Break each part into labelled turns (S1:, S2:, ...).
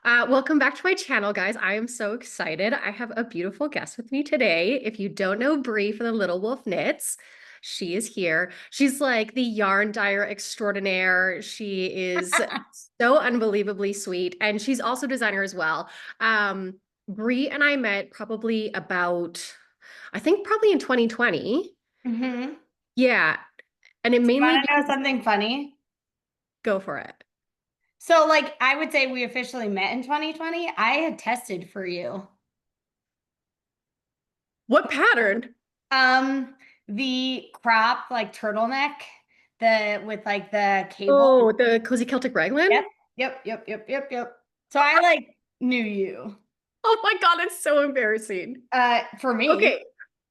S1: Welcome back to my channel, guys. I am so excited. I have a beautiful guest with me today. If you don't know Bree from the Little Wolf Knits, she is here. She's like the yarn dyer extraordinaire. She is so unbelievably sweet, and she's also a designer as well. Bree and I met probably about, I think probably in 2020.
S2: Mm-hmm.
S1: Yeah, and it
S2: You
S1: mainly
S2: want to know something funny?
S1: go for it.
S2: So, like, I would say we officially met in 2020. I had tested for you.
S1: What pattern?
S2: Um, the crop, like turtleneck, the with like the cable.
S1: Oh, the Cozy Celtic Raglan?
S2: Yep, yep. So I like knew you.
S1: Oh my God, it's so embarrassing.
S2: For me.
S1: Okay.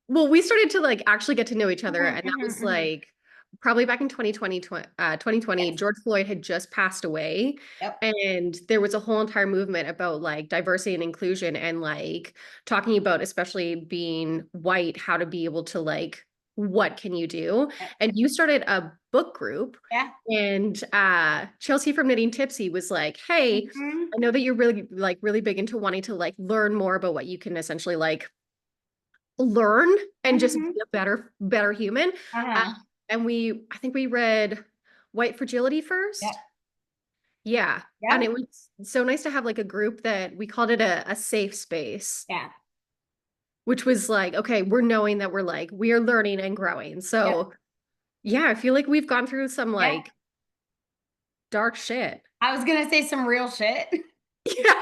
S1: Well, we started to like actually get to know each other,
S2: Mhm,
S1: and that
S2: mhm,
S1: was
S2: mhm.
S1: like probably back in 2020.
S2: Yes.
S1: George Floyd had just passed away,
S2: Yep.
S1: and there was a whole entire movement about like diversity and inclusion and like talking about, especially being white, how to be able to like, what can you do?
S2: Yep.
S1: And you started a book group,
S2: Yeah.
S1: and Chelsea from Knitting Tipsy was like, "Hey,
S2: Mhm,
S1: I know that you're really big into wanting to like learn more about what you can essentially like learn and just
S2: mhm.
S1: be a better human." Uh,
S2: Uh-huh.
S1: and I think we read White Fragility
S2: Yep.
S1: first. Yeah. And
S2: Yep.
S1: it was so nice to have like a group that we called it a safe space,
S2: Yeah.
S1: which was like, okay, we're knowing that we are learning and growing.
S2: Yep.
S1: So yeah, I feel like we've gone through some
S2: Yeah.
S1: like dark shit.
S2: I was gonna say some real shit.
S1: Yeah.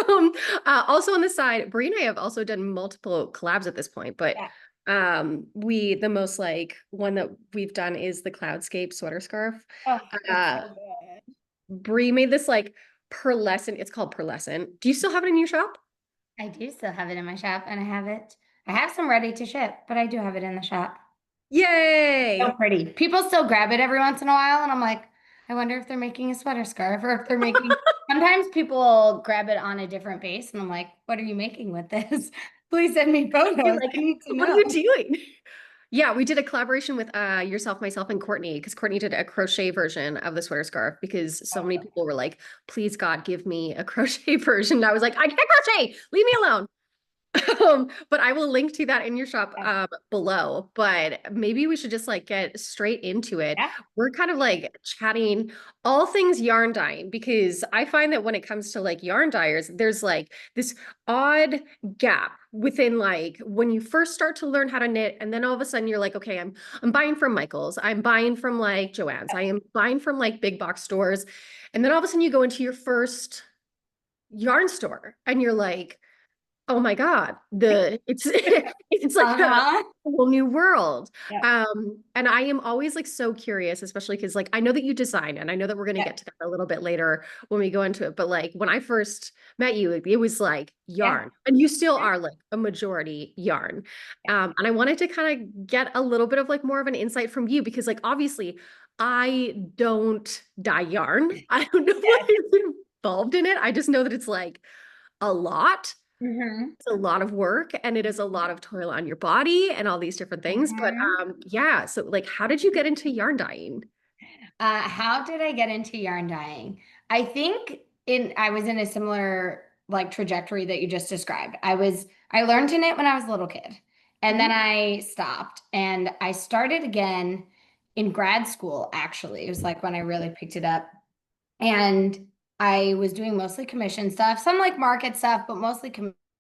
S1: Um, Also on the side, Brie and I have also done multiple collabs at this point, but
S2: Yeah.
S1: the most like one that we've done is the Cloudscape sweater scarf.
S2: Oh, it's
S1: Uh,
S2: so good.
S1: Brie made this like pearlescent, it's called pearlescent. Do you still have it in your shop?
S2: I do still have it in my shop, and I have it. I have some ready to ship, but I do have it in the shop. So
S1: Yay!
S2: pretty. People still grab it every once in a while, and I'm like, I wonder if they're making a sweater scarf or if they're making. Sometimes people grab it on a different base, and I'm like, what are you making with this? Please send me
S1: You're
S2: photos. I
S1: like,
S2: need to
S1: what are
S2: know.
S1: you doing? Yeah, we did a collaboration with yourself, myself, and Courtney because Courtney did a crochet version of the sweater scarf because so many people were like, please God, give me a crochet version. And I was like, I can't crochet, leave me alone. But I will link to that in your shop
S2: Yeah.
S1: below. But maybe we should just like get straight into it.
S2: Yeah.
S1: We're kind of like chatting all things yarn dyeing because I find that when it comes to like yarn dyers, there's like this odd gap within like when you first start to learn how to knit, and then all of a sudden you're like, okay, I'm buying from Michael's, I'm buying from like Joann's, I am buying from like big box stores, and then all of a sudden you go into your first yarn store and you're like, oh my God, the it's it's like a
S2: Uh-huh.
S1: whole new world.
S2: Yep.
S1: And I am always like so curious, especially because like I know that you design, and I know that we're gonna
S2: Yep.
S1: get to that a little bit later when we go into it. But like when I first met you, it was like
S2: Yeah.
S1: yarn, and you still are like a majority yarn. And I wanted to kind of get a little bit of like more of an insight from you because like obviously I don't dye yarn. I don't know what
S2: Yes.
S1: is involved in it. I just know that it's like a lot.
S2: Mm-hmm.
S1: It's a lot of work and it is a lot of toil on your body and all these different things. But
S2: Mm-hmm.
S1: yeah, so like how did you get into yarn dyeing?
S2: How did I get into yarn dyeing? I think in I was in a similar like trajectory that you just described. I learned to knit when I was a little kid, and then
S1: Mhm.
S2: I stopped and I started again in grad school, actually. It was like when I really picked it up. And I was doing mostly commission stuff, some like market stuff, but mostly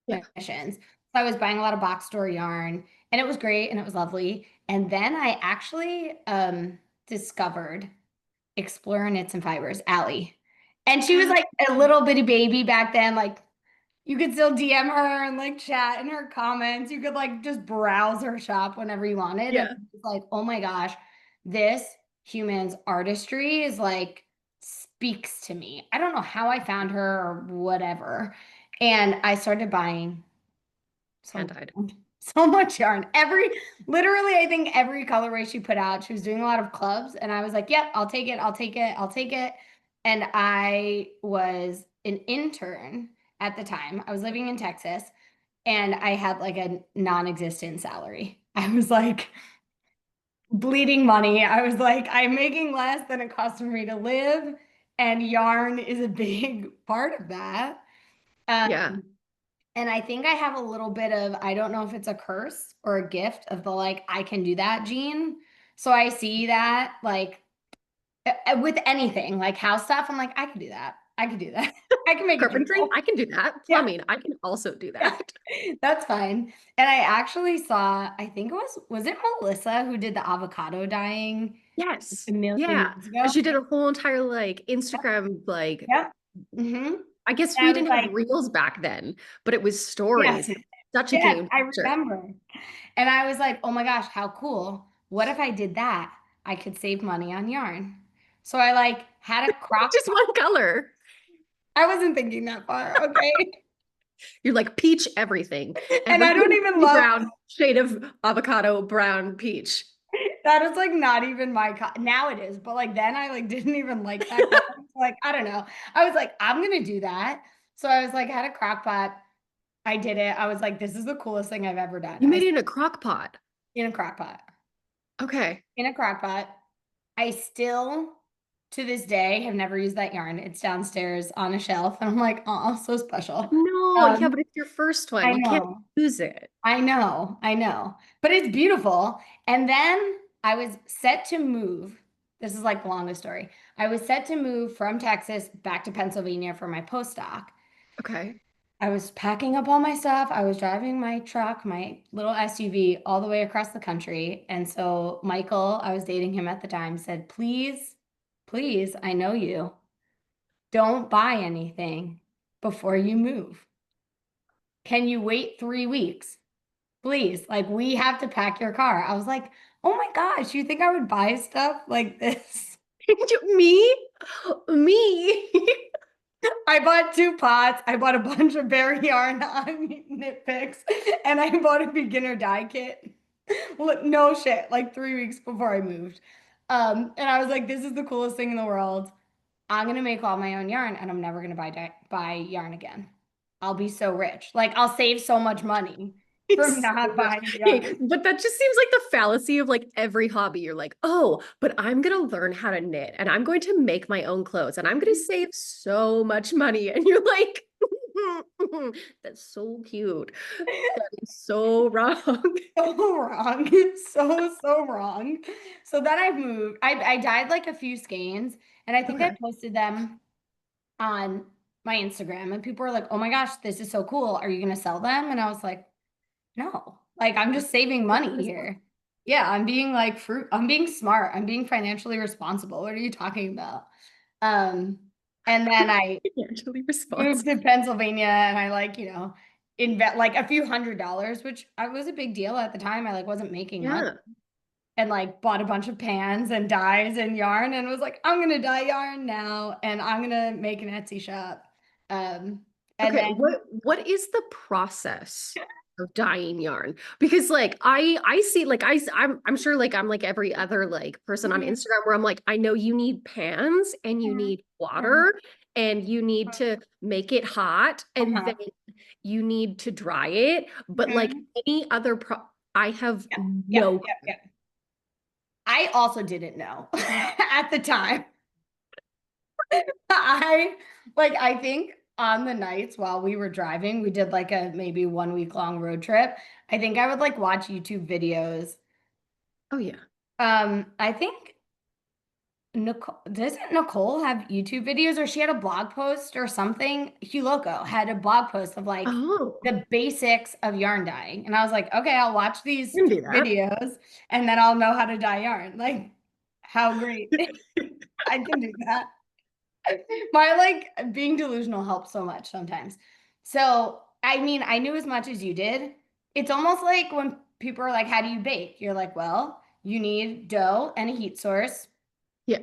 S1: Yeah.
S2: commissions. So I was buying a lot of box store yarn, and it was great and it was lovely. And then I actually discovered Explorer Knits and Fibers, Allie. And she was like a little bitty baby back then. Like you could still DM her and like chat in her comments. You could like just browse her shop whenever you wanted. And
S1: Yeah.
S2: it's like, oh my gosh, this human's artistry is like speaks to me. I don't know how I found her or whatever. And I started buying
S1: Hand
S2: so
S1: dyed.
S2: so much yarn. Literally, I think every colorway she put out, she was doing a lot of clubs, and I was like, "Yep, I'll take it. I'll take it. I'll take it." And I was an intern at the time. I was living in Texas, and I had like a non-existent salary. I was like bleeding money. I was like, I'm making less than it costs for me to live, and yarn is a big part of that. Um,
S1: Yeah.
S2: and I think I have a little bit of, I don't know if it's a curse or a gift of the like, I can do that gene. So I see that like with anything, like house stuff, I'm like, I can do that. I can do that. I can make a
S1: Carpentry,
S2: table.
S1: I can do that.
S2: Yeah.
S1: Plumbing, I can also do
S2: Yeah.
S1: that.
S2: That's fine. And I actually saw, I think was it Melissa who did the avocado dyeing a
S1: Yes.
S2: million
S1: Yeah.
S2: years
S1: And
S2: ago?
S1: she did a whole entire like Instagram, like,
S2: Yep. Mm-hmm.
S1: I guess
S2: And
S1: we
S2: I was
S1: didn't have
S2: like,
S1: reels back then, but it was
S2: yes,
S1: stories. And such a
S2: yes,
S1: game
S2: I
S1: changer.
S2: remember. And I was like, oh my gosh, how cool. What if I did that? I could save money on yarn. So I like had a crock
S1: Just
S2: pot.
S1: one color.
S2: I wasn't thinking that far, okay?
S1: You're like peach everything.
S2: And I don't
S1: Everything
S2: even love
S1: brown, shade of avocado, brown, peach.
S2: that is like not even my now it is, but like then I like didn't even like that color. Like I don't know. I was like, I'm gonna do that. So I was like, had a crock pot. I did it. I was like, this is the coolest thing I've ever done.
S1: You made it in a crock pot.
S2: In a crock pot.
S1: Okay.
S2: In a crock pot. I still to this day have never used that yarn. It's downstairs on a shelf. And I'm like, oh, so special.
S1: No, yeah, but it's your first one.
S2: I
S1: You can't
S2: know.
S1: use it.
S2: I know. But it's beautiful. And then I was set to move. This is like the longest story. I was set to move from Texas back to Pennsylvania for my postdoc.
S1: Okay.
S2: I was packing up all my stuff. I was driving my truck, my little SUV, all the way across the country. And so Michael, I was dating him at the time, said, please, please, I know you. Don't buy anything before you move. Can you wait 3 weeks? Please, like we have to pack your car. I was like, oh my gosh, you think I would buy stuff like this?
S1: Me? Me?
S2: I bought 2 pots. I bought a bunch of berry yarn on Knitflix, and I bought a beginner dye kit. Look, no shit, like 3 weeks before I moved. And I was like, this is the coolest thing in the world. I'm gonna make all my own yarn, and I'm never gonna buy yarn again. I'll be so rich. Like I'll save so much money from
S1: It's so
S2: not
S1: much.
S2: buying
S1: Okay,
S2: yarn.
S1: but that just seems like the fallacy of like every hobby. You're like, oh, but I'm gonna learn how to knit and I'm going to make my own clothes and I'm gonna save so much money. And you're like, that's so cute. That is so wrong.
S2: So wrong. So wrong. So then I've moved. I dyed like a few skeins and I think I
S1: Okay.
S2: posted them on my Instagram and people were like, oh my gosh, this is so cool. Are you gonna sell them? And I was like, no. Like I'm just saving money here. Yeah, I'm being like I'm being smart. I'm being financially responsible. What are you talking about? Um, and then I
S1: Financially
S2: moved
S1: responsible.
S2: to Pennsylvania and I like, invest like a few $100s, which I was a big deal at the time. I like wasn't making much
S1: Yeah.
S2: and like bought a bunch of pans and dyes and yarn and was like, I'm gonna dye yarn now and I'm gonna make an Etsy shop. Um, and
S1: Okay,
S2: then
S1: what is the process of dyeing yarn? Because like I see like I'm sure like I'm like every other like person on
S2: Mhm,
S1: Instagram where I'm like I know you need pans and you
S2: mhm,
S1: need
S2: mhm,
S1: water and you need to make it hot and
S2: uh-huh,
S1: then you need to dry it, but like
S2: mhm.
S1: any other pro I have
S2: Yeah, yeah,
S1: no
S2: yeah, yeah. I also didn't know at the time. I I think on the nights while we were driving, we did like a maybe 1 week long road trip. I think I would like watch YouTube videos.
S1: Oh yeah.
S2: I think Nicole, doesn't Nicole have YouTube videos or she had a blog post or something? Hugh Loco had a blog post of like
S1: Oh,
S2: the basics of yarn dyeing. And I was like, okay, I'll watch these
S1: you can do that.
S2: videos and then I'll know how to dye yarn. Like, how great. I can do that. My like being delusional helps so much sometimes. So, I mean, I knew as much as you did. It's almost like when people are like, how do you bake? You're like, well, you need dough and a heat source
S1: Yeah.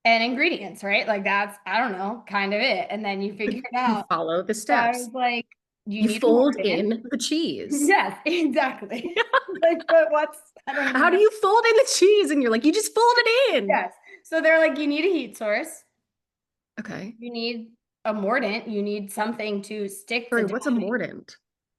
S2: and ingredients, right? Like that's, I don't know, kind of it. And then you figure it
S1: You
S2: out.
S1: follow the
S2: So I
S1: steps.
S2: was like, you
S1: You
S2: need a
S1: fold
S2: mordant.
S1: in the cheese.
S2: Yes, exactly. Like, but I don't even
S1: How do
S2: know.
S1: you fold in the cheese? And you're like, you just fold it in.
S2: Yes. So they're like, you need a heat source.
S1: Okay.
S2: You need a mordant. You need something to stick the
S1: Sorry,
S2: dye.
S1: what's a mordant?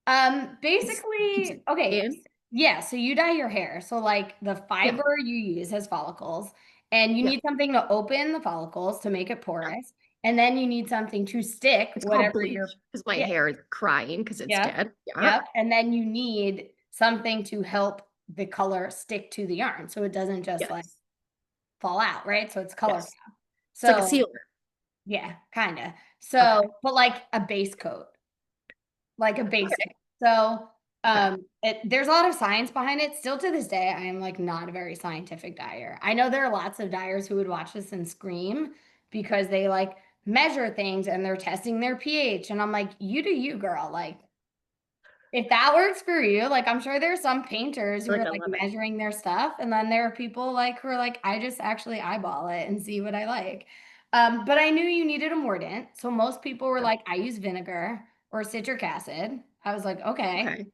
S1: Keeps it
S2: Basically, okay.
S1: in.
S2: Yeah, so you dye your hair. So like the
S1: Yeah.
S2: fiber you use has follicles And you
S1: Yeah.
S2: need something to open the follicles to make it
S1: Yeah.
S2: porous. And then you need something to stick
S1: It's called
S2: whatever
S1: bleach
S2: you're,
S1: because my
S2: yeah,
S1: hair is crying because it's
S2: yep,
S1: dead. Yeah.
S2: yep. And then you need something to help the color stick to the yarn so it doesn't just like
S1: Yes.
S2: fall out, right? So it's color.
S1: Yes. It's like a
S2: So
S1: sealer.
S2: yeah, kind of.
S1: Okay.
S2: So, but like a base coat, like a
S1: Okay.
S2: basic. So,
S1: Okay.
S2: there's a lot of science behind it. Still to this day, I am like not a very scientific dyer. I know there are lots of dyers who would watch this and scream because they like measure things and they're testing their pH. And I'm like, you do you, girl. Like, if that works for you, like I'm sure there's some painters who
S1: Like
S2: are
S1: I
S2: like
S1: love it.
S2: measuring their stuff, and then there are people like who are like, I just actually eyeball it and see what I like. But I knew you needed a mordant, so most people were
S1: Yeah.
S2: like, I use vinegar or citric acid. I was like, okay,
S1: Okay.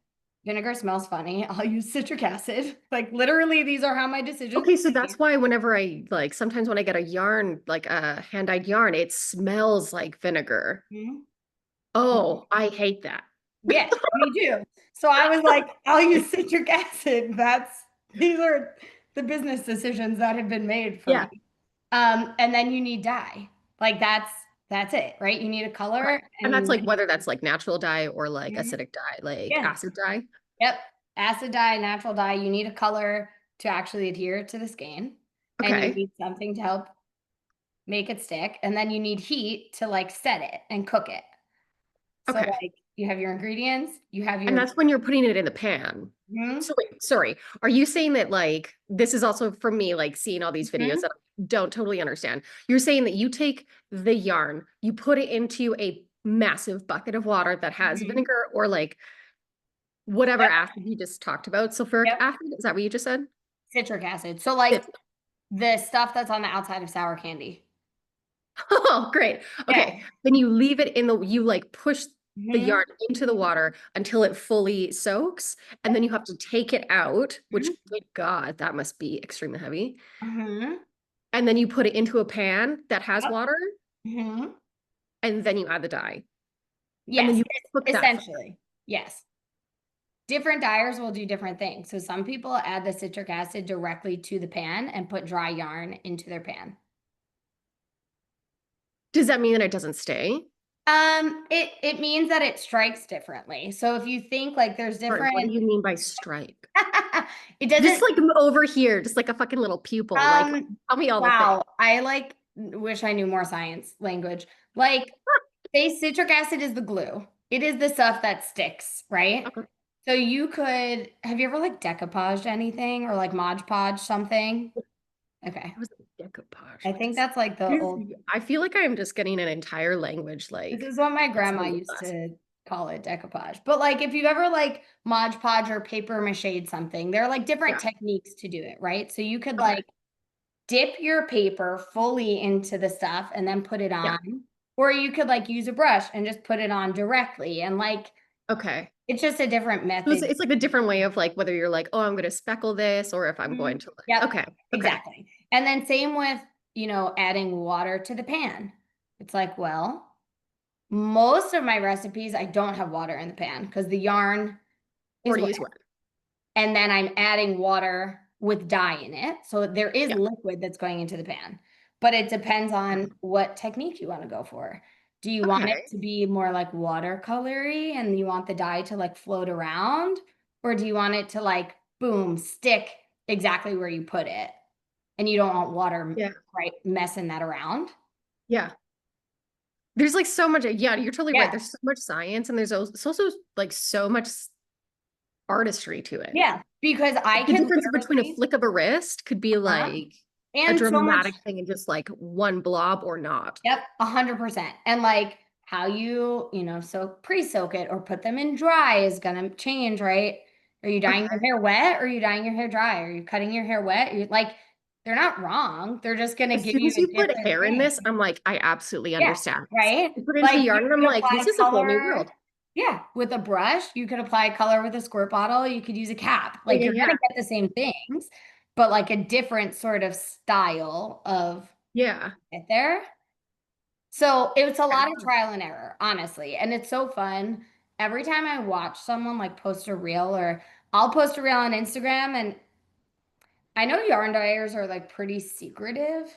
S2: vinegar smells funny. I'll use citric acid. Like literally, these are how my decisions
S1: Okay, so
S2: were
S1: that's
S2: made.
S1: why whenever I like sometimes when I get a yarn, like a hand-dyed yarn, it smells like vinegar.
S2: Mhm.
S1: Oh, I hate that.
S2: Yeah, me too. So I was like, I'll use citric acid. These are the business decisions that have been made for me.
S1: Yeah.
S2: And then you need dye. Like that's it, right? You need a
S1: Okay.
S2: color
S1: And
S2: and
S1: that's
S2: you
S1: like
S2: need,
S1: whether that's like natural dye or like
S2: mhm,
S1: acidic dye, like
S2: yeah,
S1: acid dye.
S2: yep. Acid dye, natural dye. You need a color to actually adhere to the skein, and you
S1: Okay.
S2: need something to help make it stick, and then you need heat to like set it and cook it. So
S1: Okay.
S2: like you have your ingredients, you have
S1: And
S2: your,
S1: that's when you're putting it in the pan.
S2: mhm,
S1: So wait, sorry. Are you saying that like this is also for me, like seeing all these videos
S2: mhm,
S1: that I don't totally understand. You're saying that you take the yarn, you put it into a massive bucket of water that has
S2: mhm.
S1: vinegar or like whatever
S2: Yep,
S1: acid you just talked about. Sulfuric
S2: yep.
S1: acid, is that what you just said?
S2: Citric acid. So like
S1: It's-
S2: the stuff that's on the outside of sour candy.
S1: Oh, great.
S2: Yeah.
S1: Okay. Then you leave it in the, you like push the
S2: Mhm.
S1: yarn into the water until it fully soaks. And then you have to take it out, which,
S2: Mhm.
S1: good God, that must be extremely heavy.
S2: Mhm.
S1: And then you put it into a pan that has
S2: Yep.
S1: water,
S2: Mhm.
S1: and then you add the dye. And then
S2: Yes,
S1: you cook that for,
S2: essentially. Yes. Different dyers will do different things. So some people add the citric acid directly to the pan and put dry yarn into their pan.
S1: does that mean that it doesn't stay?
S2: It means that it strikes differently. So if you think like there's
S1: Sorry, what do
S2: different,
S1: you mean by strike?
S2: it
S1: Just
S2: doesn't,
S1: like over here, just like a fucking little pupil. Like, tell me all the things.
S2: wow, I like wish I knew more science language. Like say citric acid is the glue. It is the stuff that sticks, right?
S1: Okay.
S2: So you could, have you ever like decoupaged anything or like Mod Podge something? Okay.
S1: It was like decoupage.
S2: I
S1: What
S2: think
S1: is
S2: that's like the old,
S1: I feel like I'm just getting an entire language
S2: this
S1: like
S2: is what my
S1: in
S2: grandma
S1: science
S2: used
S1: class.
S2: to call it, decoupage. But like if you've ever like Mod Podge or paper mache something, there are like different
S1: Yeah.
S2: techniques to do it, right? So you could
S1: Okay.
S2: like dip your paper fully into the stuff and then put it
S1: Yeah.
S2: on. Or you could like use a brush and just put it on directly. And like
S1: Okay.
S2: it's just a different
S1: So
S2: method.
S1: it's like a different way of like whether you're like, oh, I'm going to speckle this, or if I'm going
S2: Mhm.
S1: to
S2: Yep,
S1: like, okay, okay.
S2: exactly. And then same with, adding water to the pan. It's like, well, most of my recipes, I don't have water in the pan because the yarn
S1: Or
S2: is
S1: to
S2: wet.
S1: use what?
S2: And then I'm adding water with dye in it. So there is
S1: Yeah.
S2: liquid that's going into the pan. But it depends on what technique you want to go for. Do you want it
S1: Okay.
S2: to be more like watercolory and you want the dye to like float around? Or do you want it to like, boom, stick exactly where you put it? And you don't want water,
S1: Yeah.
S2: right, messing that around?
S1: Yeah. There's like so much. Yeah, you're totally right.
S2: Yeah.
S1: There's so much science and there's also, it's also like so much artistry to it.
S2: Yeah. Because I
S1: The
S2: can
S1: difference between a
S2: literally,
S1: flick of a wrist could be
S2: uh-huh,
S1: like a
S2: and so much.
S1: dramatic thing and just like one blob or not.
S2: Yep, 100%. And like how you, so pre-soak it or put them in dry is gonna change, right? Are you dyeing your
S1: Okay.
S2: hair wet or are you dyeing your hair dry? Are you cutting your hair wet? You're like, they're not wrong. They're just gonna
S1: As
S2: give
S1: soon
S2: you
S1: as
S2: a
S1: you put
S2: different
S1: hair in
S2: thing.
S1: this, I'm like, I absolutely
S2: Yeah,
S1: understand this.
S2: right?
S1: You put it into
S2: Like
S1: yarn
S2: you
S1: and I'm
S2: could
S1: like, this
S2: apply
S1: is a whole new
S2: color.
S1: world.
S2: Yeah, with a brush, you could apply color with a squirt bottle. You could use a cap.
S1: Yeah,
S2: Like
S1: yeah,
S2: you're
S1: yeah.
S2: gonna get the same things, but like a different sort of style of
S1: Yeah.
S2: get there. So it's a lot of
S1: Yeah.
S2: trial and error, honestly. And it's so fun. Every time I watch someone like post a reel or I'll post a reel on Instagram and I know yarn dyers are like pretty secretive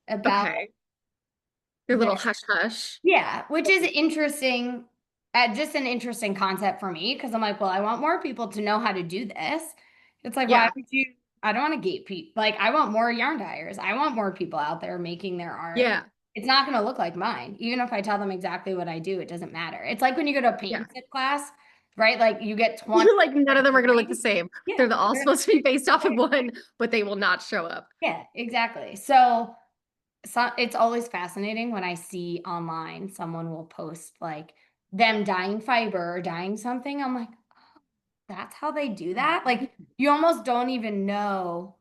S2: about
S1: Okay. Your
S2: their,
S1: little hush hush.
S2: yeah, which is interesting, just an interesting concept for me because I'm like, well, I want more people to know how to do this. It's like, why
S1: Yeah.
S2: would you? I don't want to gate people. Like, I want more yarn dyers. I want more people out there making their art.
S1: Yeah.
S2: It's not going to look like mine. Even if I tell them exactly what I do, it doesn't matter. It's like when you go to a
S1: Yeah.
S2: paint sip class, right? Like you get 20
S1: You're like, none of
S2: different
S1: them are going to look the
S2: paintings.
S1: same.
S2: Yeah.
S1: They're all
S2: They're not
S1: supposed to be based off of
S2: gonna-
S1: one, but they will not show up.
S2: Yeah, exactly. So it's always fascinating when I see online someone will post like them dyeing fiber or dyeing something. I'm like, oh, that's how they do that? Like you almost don't even know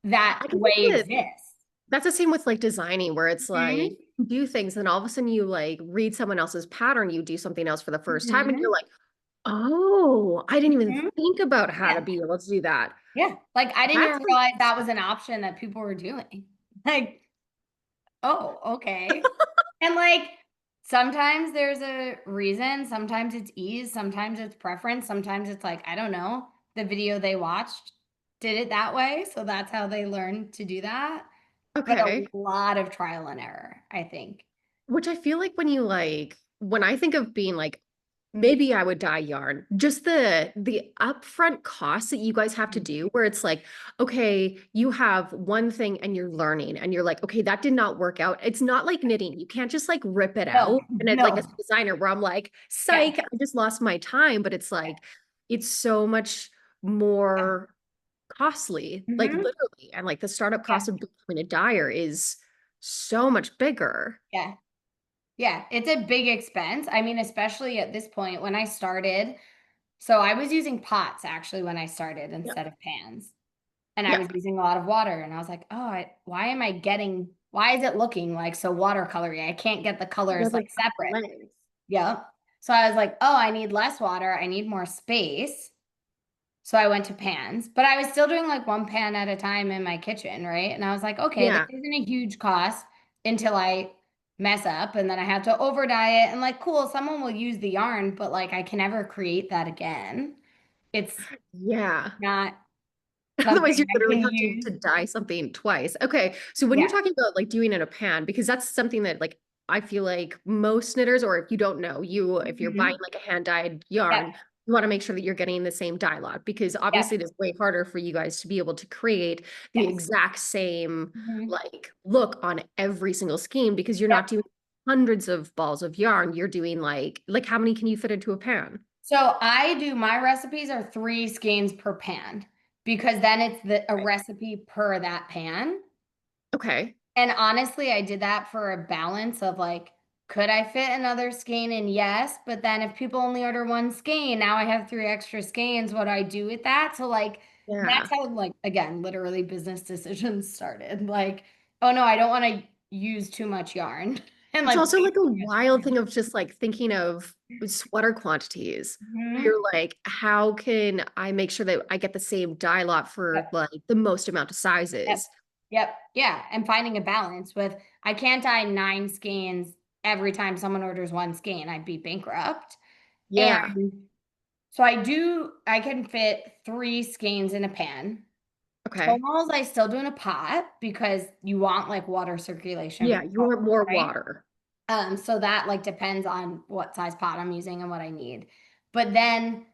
S2: that
S1: I can
S2: way
S1: think that
S2: exists.
S1: that's the same with like designing, where it's like
S2: Hmm.
S1: you do things and all of a sudden you like read someone else's pattern, you do something else for the first time, and you're
S2: Hmm.
S1: like, oh, I didn't even
S2: Hmm.
S1: think about how to
S2: Yeah.
S1: be able to do that.
S2: Yeah. Like I didn't
S1: That's
S2: even realize that was an option that people were doing. Like, oh, okay. And like sometimes there's a reason, sometimes it's ease, sometimes it's preference, sometimes it's like, I don't know, the video they watched did it that way. So that's how they learned to do that. But a
S1: okay.
S2: lot of trial and error, I think.
S1: Which I feel like when you like when I think of being like maybe I would dye yarn, just the upfront costs that you guys have to do where it's like, okay, you have one thing and you're learning and you're like, okay, that did not work out. It's not like knitting. You can't just like rip it
S2: No,
S1: out. And it's like as
S2: no.
S1: a designer where I'm like,
S2: Yeah.
S1: psych, I just lost my time. But it's
S2: Yeah.
S1: like, it's so much more costly, like
S2: Hmm.
S1: literally. And like the startup
S2: Yeah.
S1: cost of becoming a dyer is so much bigger.
S2: Yeah. Yeah. It's a big expense. I mean, especially at this point when I started. So I was using pots actually when I started
S1: Yep.
S2: instead of pans. And I was
S1: Yep.
S2: using a lot of water. And I was like, oh, why is it looking like so watercolory? I can't get the
S1: It
S2: colors like
S1: doesn't have
S2: separate.
S1: legs.
S2: Yeah. So I was like, oh, I need less water. I need more space. So I went to pans, but I was still doing like one pan at a time in my kitchen, right? And I was like, okay, this
S1: Yeah.
S2: isn't a huge cost until I mess up and then I have to over dye it. And like, cool, someone will use the yarn, but like I can never create that again. It's
S1: Yeah.
S2: not
S1: Otherwise,
S2: something
S1: you
S2: I
S1: literally
S2: can
S1: have to
S2: use.
S1: dye something twice. Okay. So when you're
S2: Yeah.
S1: talking about like doing it in a pan, because that's something that like I feel like most knitters, or if you don't know, if you're buying
S2: Hmm.
S1: like a hand dyed
S2: Yep.
S1: yarn, you want to make sure that you're getting the same dye lot because
S2: Yep.
S1: obviously it is way harder for you guys to be able to create the
S2: Yes.
S1: exact same
S2: Hmm.
S1: like look on every single skein because you're not
S2: Yep.
S1: doing hundreds of balls of yarn. You're doing like how many can you fit into a pan?
S2: So I do my recipes are 3 skeins per pan because then it's a
S1: Right.
S2: recipe per that pan.
S1: Okay.
S2: And honestly, I did that for a balance of like, could I fit another skein in? Yes. But then if people only order one skein, now I have 3 extra skeins. What do I do with that? So like that's
S1: Yeah.
S2: how like again, literally business decisions started. Like, oh no, I don't want to use too much yarn and
S1: It's
S2: like
S1: also
S2: waste
S1: like a
S2: too much
S1: wild
S2: time.
S1: thing of just like thinking of sweater quantities.
S2: Mhm.
S1: You're like, how can I make sure that I get the same dye lot for like the most amount of
S2: Yep.
S1: sizes?
S2: Yep. Yeah. And finding a balance with I can't dye 9 skeins every time someone orders one skein. I'd be bankrupt.
S1: Yeah.
S2: And so I can fit 3 skeins in a pan.
S1: Okay.
S2: Tonals I still do in a pot because you want like water circulation for
S1: Yeah,
S2: the
S1: you want
S2: tonals,
S1: more
S2: right?
S1: water.
S2: So that like depends on what size pot I'm using and what I need. But then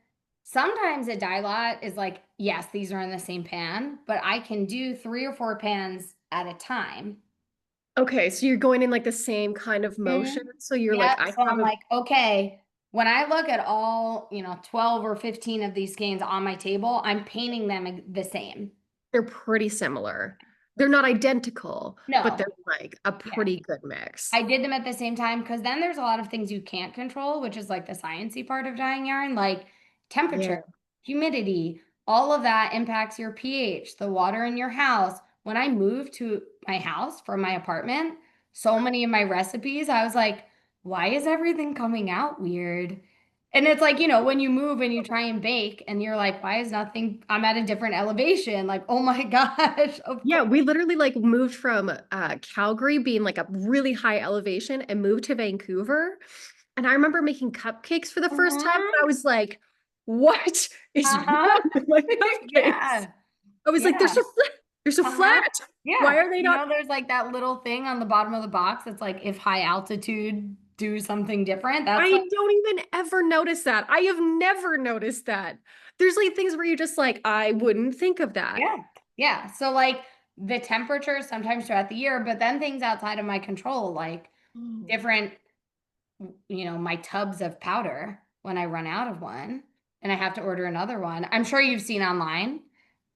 S2: sometimes a dye lot is like, yes, these are in the same pan, but I can do 3 or 4 pans at a time.
S1: Okay, so you're going in like the same kind of
S2: Mhm.
S1: motion. So you're like,
S2: Yep.
S1: I
S2: So
S1: have
S2: I'm
S1: a,
S2: like, okay, when I look at all, 12 or 15 of these skeins on my table, I'm painting them the same.
S1: they're pretty similar. They're not identical, but they're
S2: No.
S1: like a
S2: Yeah.
S1: pretty good mix.
S2: I did them at the same time because then there's a lot of things you can't control, which is like the sciencey part of dyeing yarn, like
S1: Yeah.
S2: temperature, humidity, all of that impacts your pH, the water in your house. When I moved to my house from my apartment, so many of my recipes, I was like, why is everything coming out weird? And it's like, when you move and you try and bake and you're like, why is nothing, I'm at a different elevation. Like, oh my gosh, of
S1: Yeah,
S2: course.
S1: we literally like moved from Calgary being like a really high elevation and moved to Vancouver. And I remember making cupcakes for the first time, and
S2: Uh-huh.
S1: I was like, what is
S2: Uh-huh.
S1: wrong with my cupcakes?
S2: Yeah.
S1: I was like,
S2: Yeah.
S1: they're so
S2: Uh-huh.
S1: flat. Why
S2: Yeah.
S1: are they
S2: You
S1: not?
S2: know, there's like that little thing on the bottom of the box that's like if high altitude do something different. That's like,
S1: I don't even ever notice that. I have never noticed that. There's like things where you just like, I wouldn't think of that.
S2: yeah. Yeah. So like the temperature sometimes throughout the year, but then things outside of my control, like
S1: Oh.
S2: different, my tubs of powder when I run out of one and I have to order another one. I'm sure you've seen online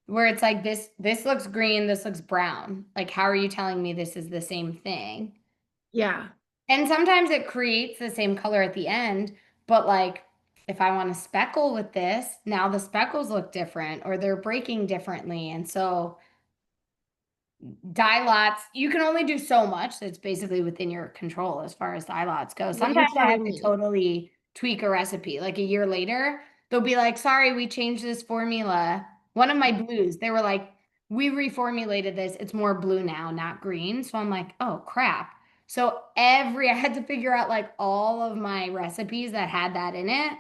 S2: where it's like this looks green, this looks brown. Like, how are you telling me this is the same thing?
S1: Yeah.
S2: And sometimes it creates the same color at the end, but like if I want to speckle with this, now the speckles look different or they're breaking differently. And so dye lots, you can only do so much that's basically within your control as far as dye lots go.
S1: What you're
S2: Sometimes I have
S1: telling
S2: to
S1: me.
S2: totally tweak a recipe. Like a year later, they'll be like, sorry, we changed this formula. One of my blues, they were like, we reformulated this. It's more blue now, not green. So I'm like, oh crap. So I had to figure out like all of my recipes that had that in it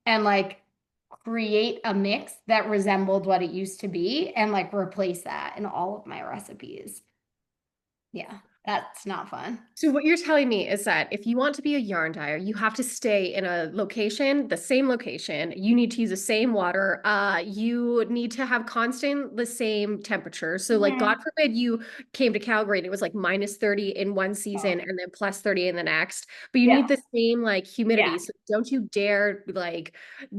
S2: and like create a mix that resembled what it used to be and like replace that in all of my recipes. Yeah, that's not fun.
S1: So what you're telling me is that if you want to be a yarn dyer, you have to stay in a location, the same location. You need to use the same water. You need to have constant the same temperature. So like God
S2: Mhm.
S1: forbid you came to Calgary and it was like -30 in one
S2: Oh,
S1: season and then +30 in the next. But you need
S2: yeah,
S1: the same like
S2: yeah,
S1: humidity. So don't you dare like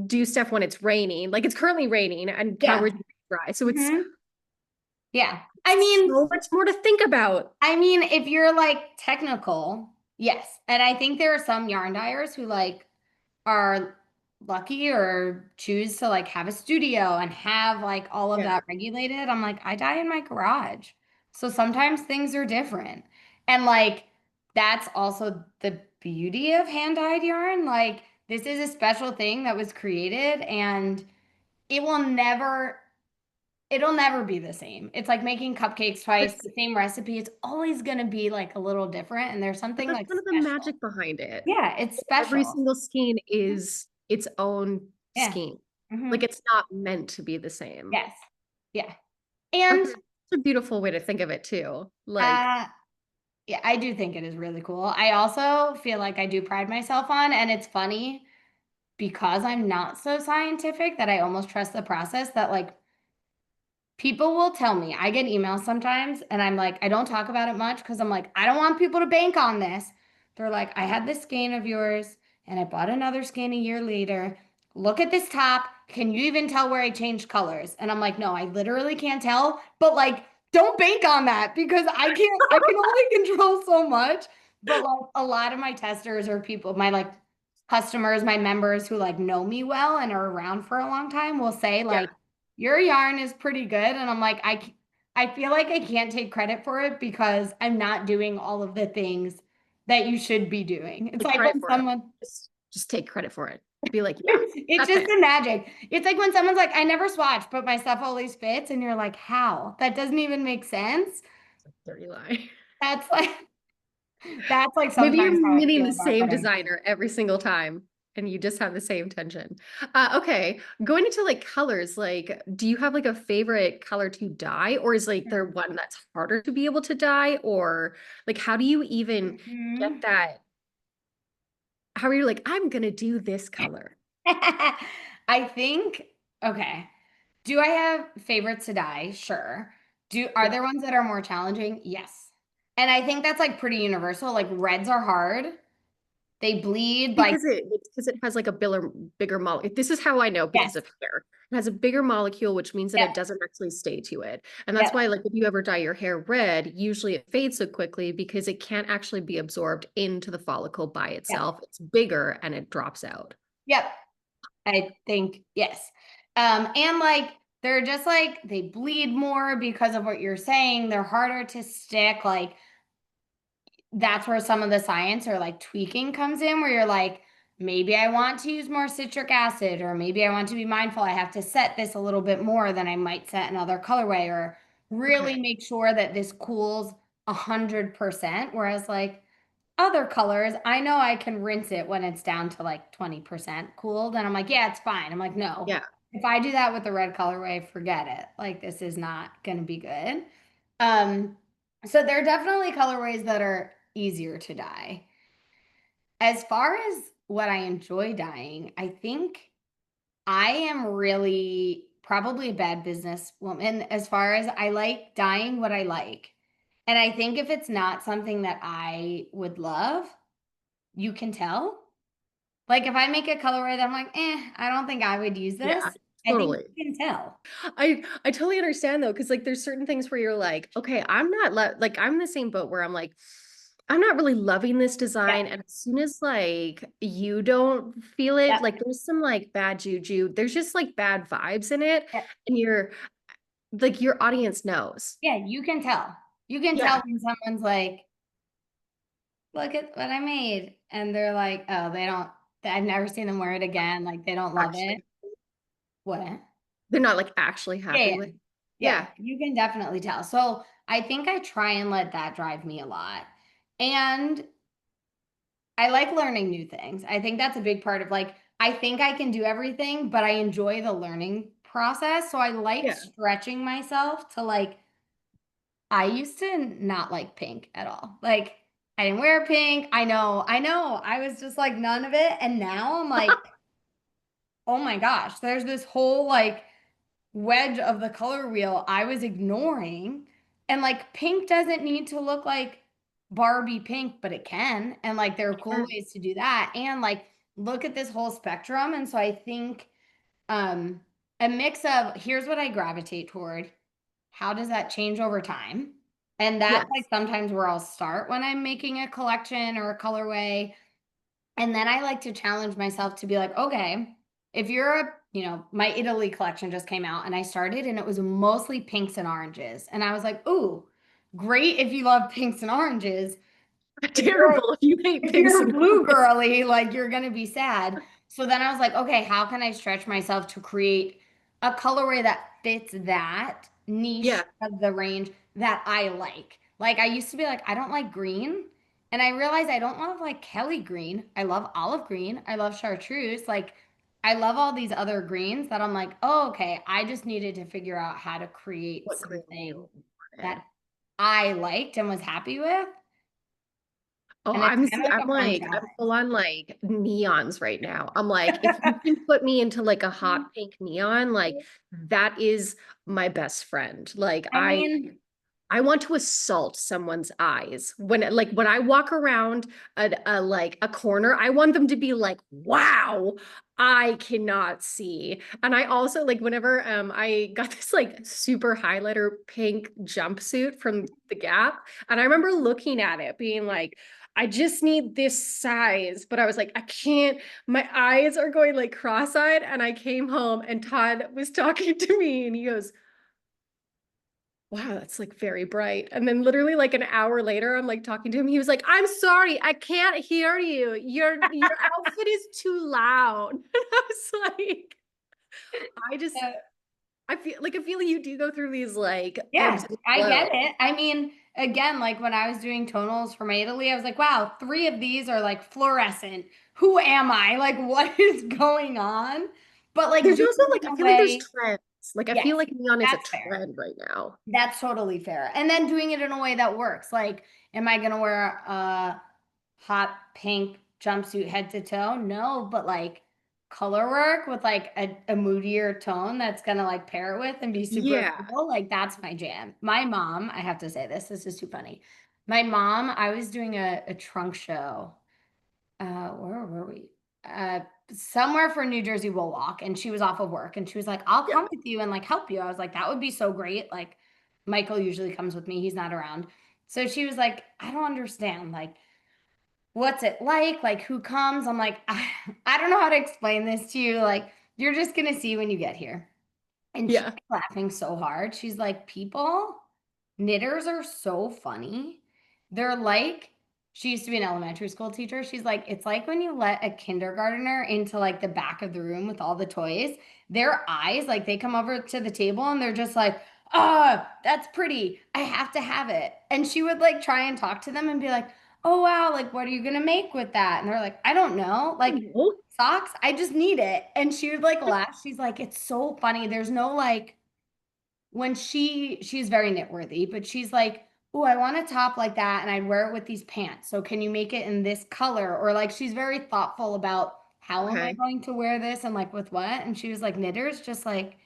S1: do stuff when it's raining. Like it's currently raining and
S2: yeah.
S1: Calgary's dry. So it's
S2: Hmm. Yeah.
S1: so much more to think about.
S2: If you're like technical, yes. And I think there are some yarn dyers who like are lucky or choose to like have a studio and have like all of
S1: Yeah.
S2: that regulated. I'm like, I dye in my garage. So sometimes things are different. And like that's also the beauty of hand dyed yarn. Like this is a special thing that was created and it will never it'll never be the same. It's like making cupcakes twice,
S1: That's
S2: the same recipe. It's always going to be like a little different and there's
S1: But
S2: something
S1: that's
S2: like
S1: kind of the
S2: special.
S1: magic behind it.
S2: Yeah, it's
S1: Every
S2: special.
S1: single skein is its own
S2: Yeah.
S1: skein. Like
S2: Hmm.
S1: it's not meant to be the same.
S2: Yes. Yeah. And
S1: Okay. It's a beautiful way to think of it too. Like,
S2: uh yeah, I do think it is really cool. I also feel like I do pride myself on, and it's funny because I'm not so scientific that I almost trust the process that like people will tell me. I get emails sometimes and I'm like, I don't talk about it much because I'm like, I don't want people to bank on this. They're like, I had this skein of yours and I bought another skein a year later. Look at this top. Can you even tell where I changed colors? And I'm like, no, I literally can't tell. But like, don't bank on that because I can only control so much. But like a lot of my testers or people, my like customers, my members who like know me well and are around for a long time will say
S1: yeah,
S2: like, your yarn is pretty good. And I'm like, I feel like I can't take credit for it because I'm not doing all of the things that you should be doing. It's
S1: take
S2: like
S1: credit
S2: when
S1: for it.
S2: someone,
S1: Just take credit for it. Be like, yeah,
S2: it's
S1: that's
S2: just
S1: it.
S2: the magic. It's like when someone's like, I never swatch, but my stuff always fits. And you're like, how? That doesn't even make sense.
S1: It's a dirty lie.
S2: That's like, that's like
S1: Maybe
S2: sometimes
S1: you're
S2: how I
S1: knitting
S2: feel
S1: the
S2: about what
S1: same
S2: I do.
S1: designer every single time and you just have the same tension. Okay, going into like colors, like, do you have like a favorite color to dye, or is like there one that's harder to be able to dye, or like how do you even get
S2: Mhm.
S1: that? How are you like, I'm gonna do this color?
S2: I think, okay. Do I have favorites to dye? Sure. Are
S1: Yeah.
S2: there ones that are more challenging? Yes. And I think that's like pretty universal. Like reds are hard. They bleed like
S1: Because it has like a bigger molecule. This is how I know
S2: yes.
S1: because of hair. It has a bigger molecule, which means that
S2: Yep.
S1: it doesn't actually stay to it. And that's
S2: Yep.
S1: why, like, if you ever dye your hair red, usually it fades so quickly because it can't actually be absorbed into the follicle by
S2: Yep.
S1: itself. It's bigger and it drops out.
S2: Yep. I think yes. And like they're just like they bleed more because of what you're saying. They're harder to stick. Like that's where some of the science or like tweaking comes in, where you're like, maybe I want to use more citric acid, or maybe I want to be mindful. I have to set this a little bit more than I might set another colorway, or
S1: Okay.
S2: really make sure that this cools 100%. Whereas like other colors, I know I can rinse it when it's down to like 20% cooled. And I'm like, yeah, it's fine. I'm like, no,
S1: Yeah.
S2: if I do that with the red colorway, forget it. Like this is not going to be good. Um, so there are definitely colorways that are easier to dye. As far as what I enjoy dyeing, I think I am really probably a bad businesswoman as far as I like dyeing what I like. And I think if it's not something that I would love, you can tell. Like if I make a colorway that I'm like, I don't think I would use this,
S1: Yeah,
S2: I think
S1: totally.
S2: you can tell.
S1: I totally understand though, because like there's certain things where you're like, okay, I'm not like I'm in the same boat where I'm like, I'm not really loving this
S2: Yeah,
S1: design. And as soon as like you don't feel it,
S2: yeah,
S1: like there's some like bad juju, there's just like bad vibes in it.
S2: yeah.
S1: And you're like your audience knows.
S2: Yeah, you can tell. You can
S1: Yeah,
S2: tell when someone's like, look at what I made. And they're like, oh, they don't, I've never seen them wear it again. Like they don't love
S1: actually.
S2: it. What?
S1: They're not like actually
S2: Yeah,
S1: happy
S2: yeah,
S1: with.
S2: yeah,
S1: Yeah.
S2: you can definitely tell. So I think I try and let that drive me a lot. And I like learning new things. I think that's a big part of like, I think I can do everything, but I enjoy the learning process. So I like
S1: Yeah.
S2: stretching myself to like, I used to not like pink at all. Like, I didn't wear pink. I know. I was just like none of it. And now I'm like, oh my gosh, there's this whole like wedge of the color wheel I was ignoring. And like pink doesn't need to look like Barbie pink, but it can. And like there are cool
S1: And
S2: ways to do that. And like look at this whole spectrum. And so I think um a mix of here's what I gravitate toward. How does that change over time? And that's like
S1: yes.
S2: sometimes where I'll start when I'm making a collection or a colorway. And then I like to challenge myself to be like, okay, if you're my Italy collection just came out and I started and it was mostly pinks and oranges. And I was like, ooh, great if you love pinks and oranges. If you're
S1: Terrible if you hate
S2: if
S1: pinks
S2: you're
S1: and
S2: blue
S1: oranges.
S2: girly, like you're gonna be sad. So then I was like, okay, how can I stretch myself to create a colorway that fits that niche
S1: Yeah.
S2: of the range that I like? Like I used to be like, I don't like green. And I realized I don't love like Kelly green. I love olive green. I love chartreuse. Like I love all these other greens that I'm like, oh, okay, I just needed to figure out how to create
S1: What green
S2: something
S1: you wanted.
S2: that I liked and was happy with.
S1: Oh,
S2: And it's kind of like
S1: I'm
S2: a fun
S1: like, I'm
S2: challenge.
S1: full on like neons right now. I'm like, if you can put me into like a hot pink neon, like that is my best friend. Like
S2: I mean,
S1: I want to assault someone's eyes when I walk around a like a corner. I want them to be like, "Wow, I cannot see." And I also like whenever I got this like super highlighter pink jumpsuit from the Gap, and I remember looking at it being like, I just need this size, but I was like, I can't. My eyes are going like cross-eyed, and I came home and Todd was talking to me, and he goes, wow, that's like very bright. And then literally like an hour later, I'm like talking to him. He was like, I'm sorry, I can't hear you. Your outfit is too loud. And I was like, I just
S2: uh,
S1: I feel like you do go through these like
S2: yeah,
S1: ebbs and
S2: I get
S1: flows.
S2: it. I mean, again, like when I was doing tonals for my Italy, I was like, wow, three of these are like fluorescent. Who am I? Like, what is going on? But like
S1: There's
S2: doing
S1: also
S2: it
S1: like I
S2: in a
S1: feel like there's
S2: way,
S1: trends. Like I feel
S2: yes,
S1: like neon is a
S2: that's fair.
S1: trend right now.
S2: That's totally fair. And then doing it in a way that works. Like, am I gonna wear a hot pink jumpsuit head to toe? No, but like color work with like a moodier tone that's gonna like pair it with and be super
S1: Yeah.
S2: cool. Like that's my jam. My mom, I have to say this is too funny. My mom, I was doing a trunk show. Where were we? Uh, Somewhere for New Jersey Will Walk, and she was off of work, and she was like, "I'll
S1: Yeah.
S2: come with you and like help you." I was like, "That would be so great." Like, Michael usually comes with me; he's not around. So she was like, "I don't understand. Like, what's it like? Like, who comes?" I'm like, I don't know how to explain this to you. Like, you're just gonna see when you get here." And she's
S1: Yeah.
S2: laughing so hard. She's like, people, knitters are so funny. They're like, she used to be an elementary school teacher. She's like, it's like when you let a kindergartner into like the back of the room with all the toys. Their eyes, like they come over to the table and they're just like, oh, that's pretty. I have to have it. And she would like try and talk to them and be like, oh wow, like what are you gonna make with that? And they're like, I don't know, like
S1: Oh,
S2: socks, I just need it. And she would like laugh. She's like, it's so funny. There's no like when she's very knit worthy, but she's like, oh, I want a top like that, and I'd wear it with these pants. So can you make it in this color? Or like she's very thoughtful about how am I
S1: okay.
S2: going to wear this and like with what? And she was like, knitters just like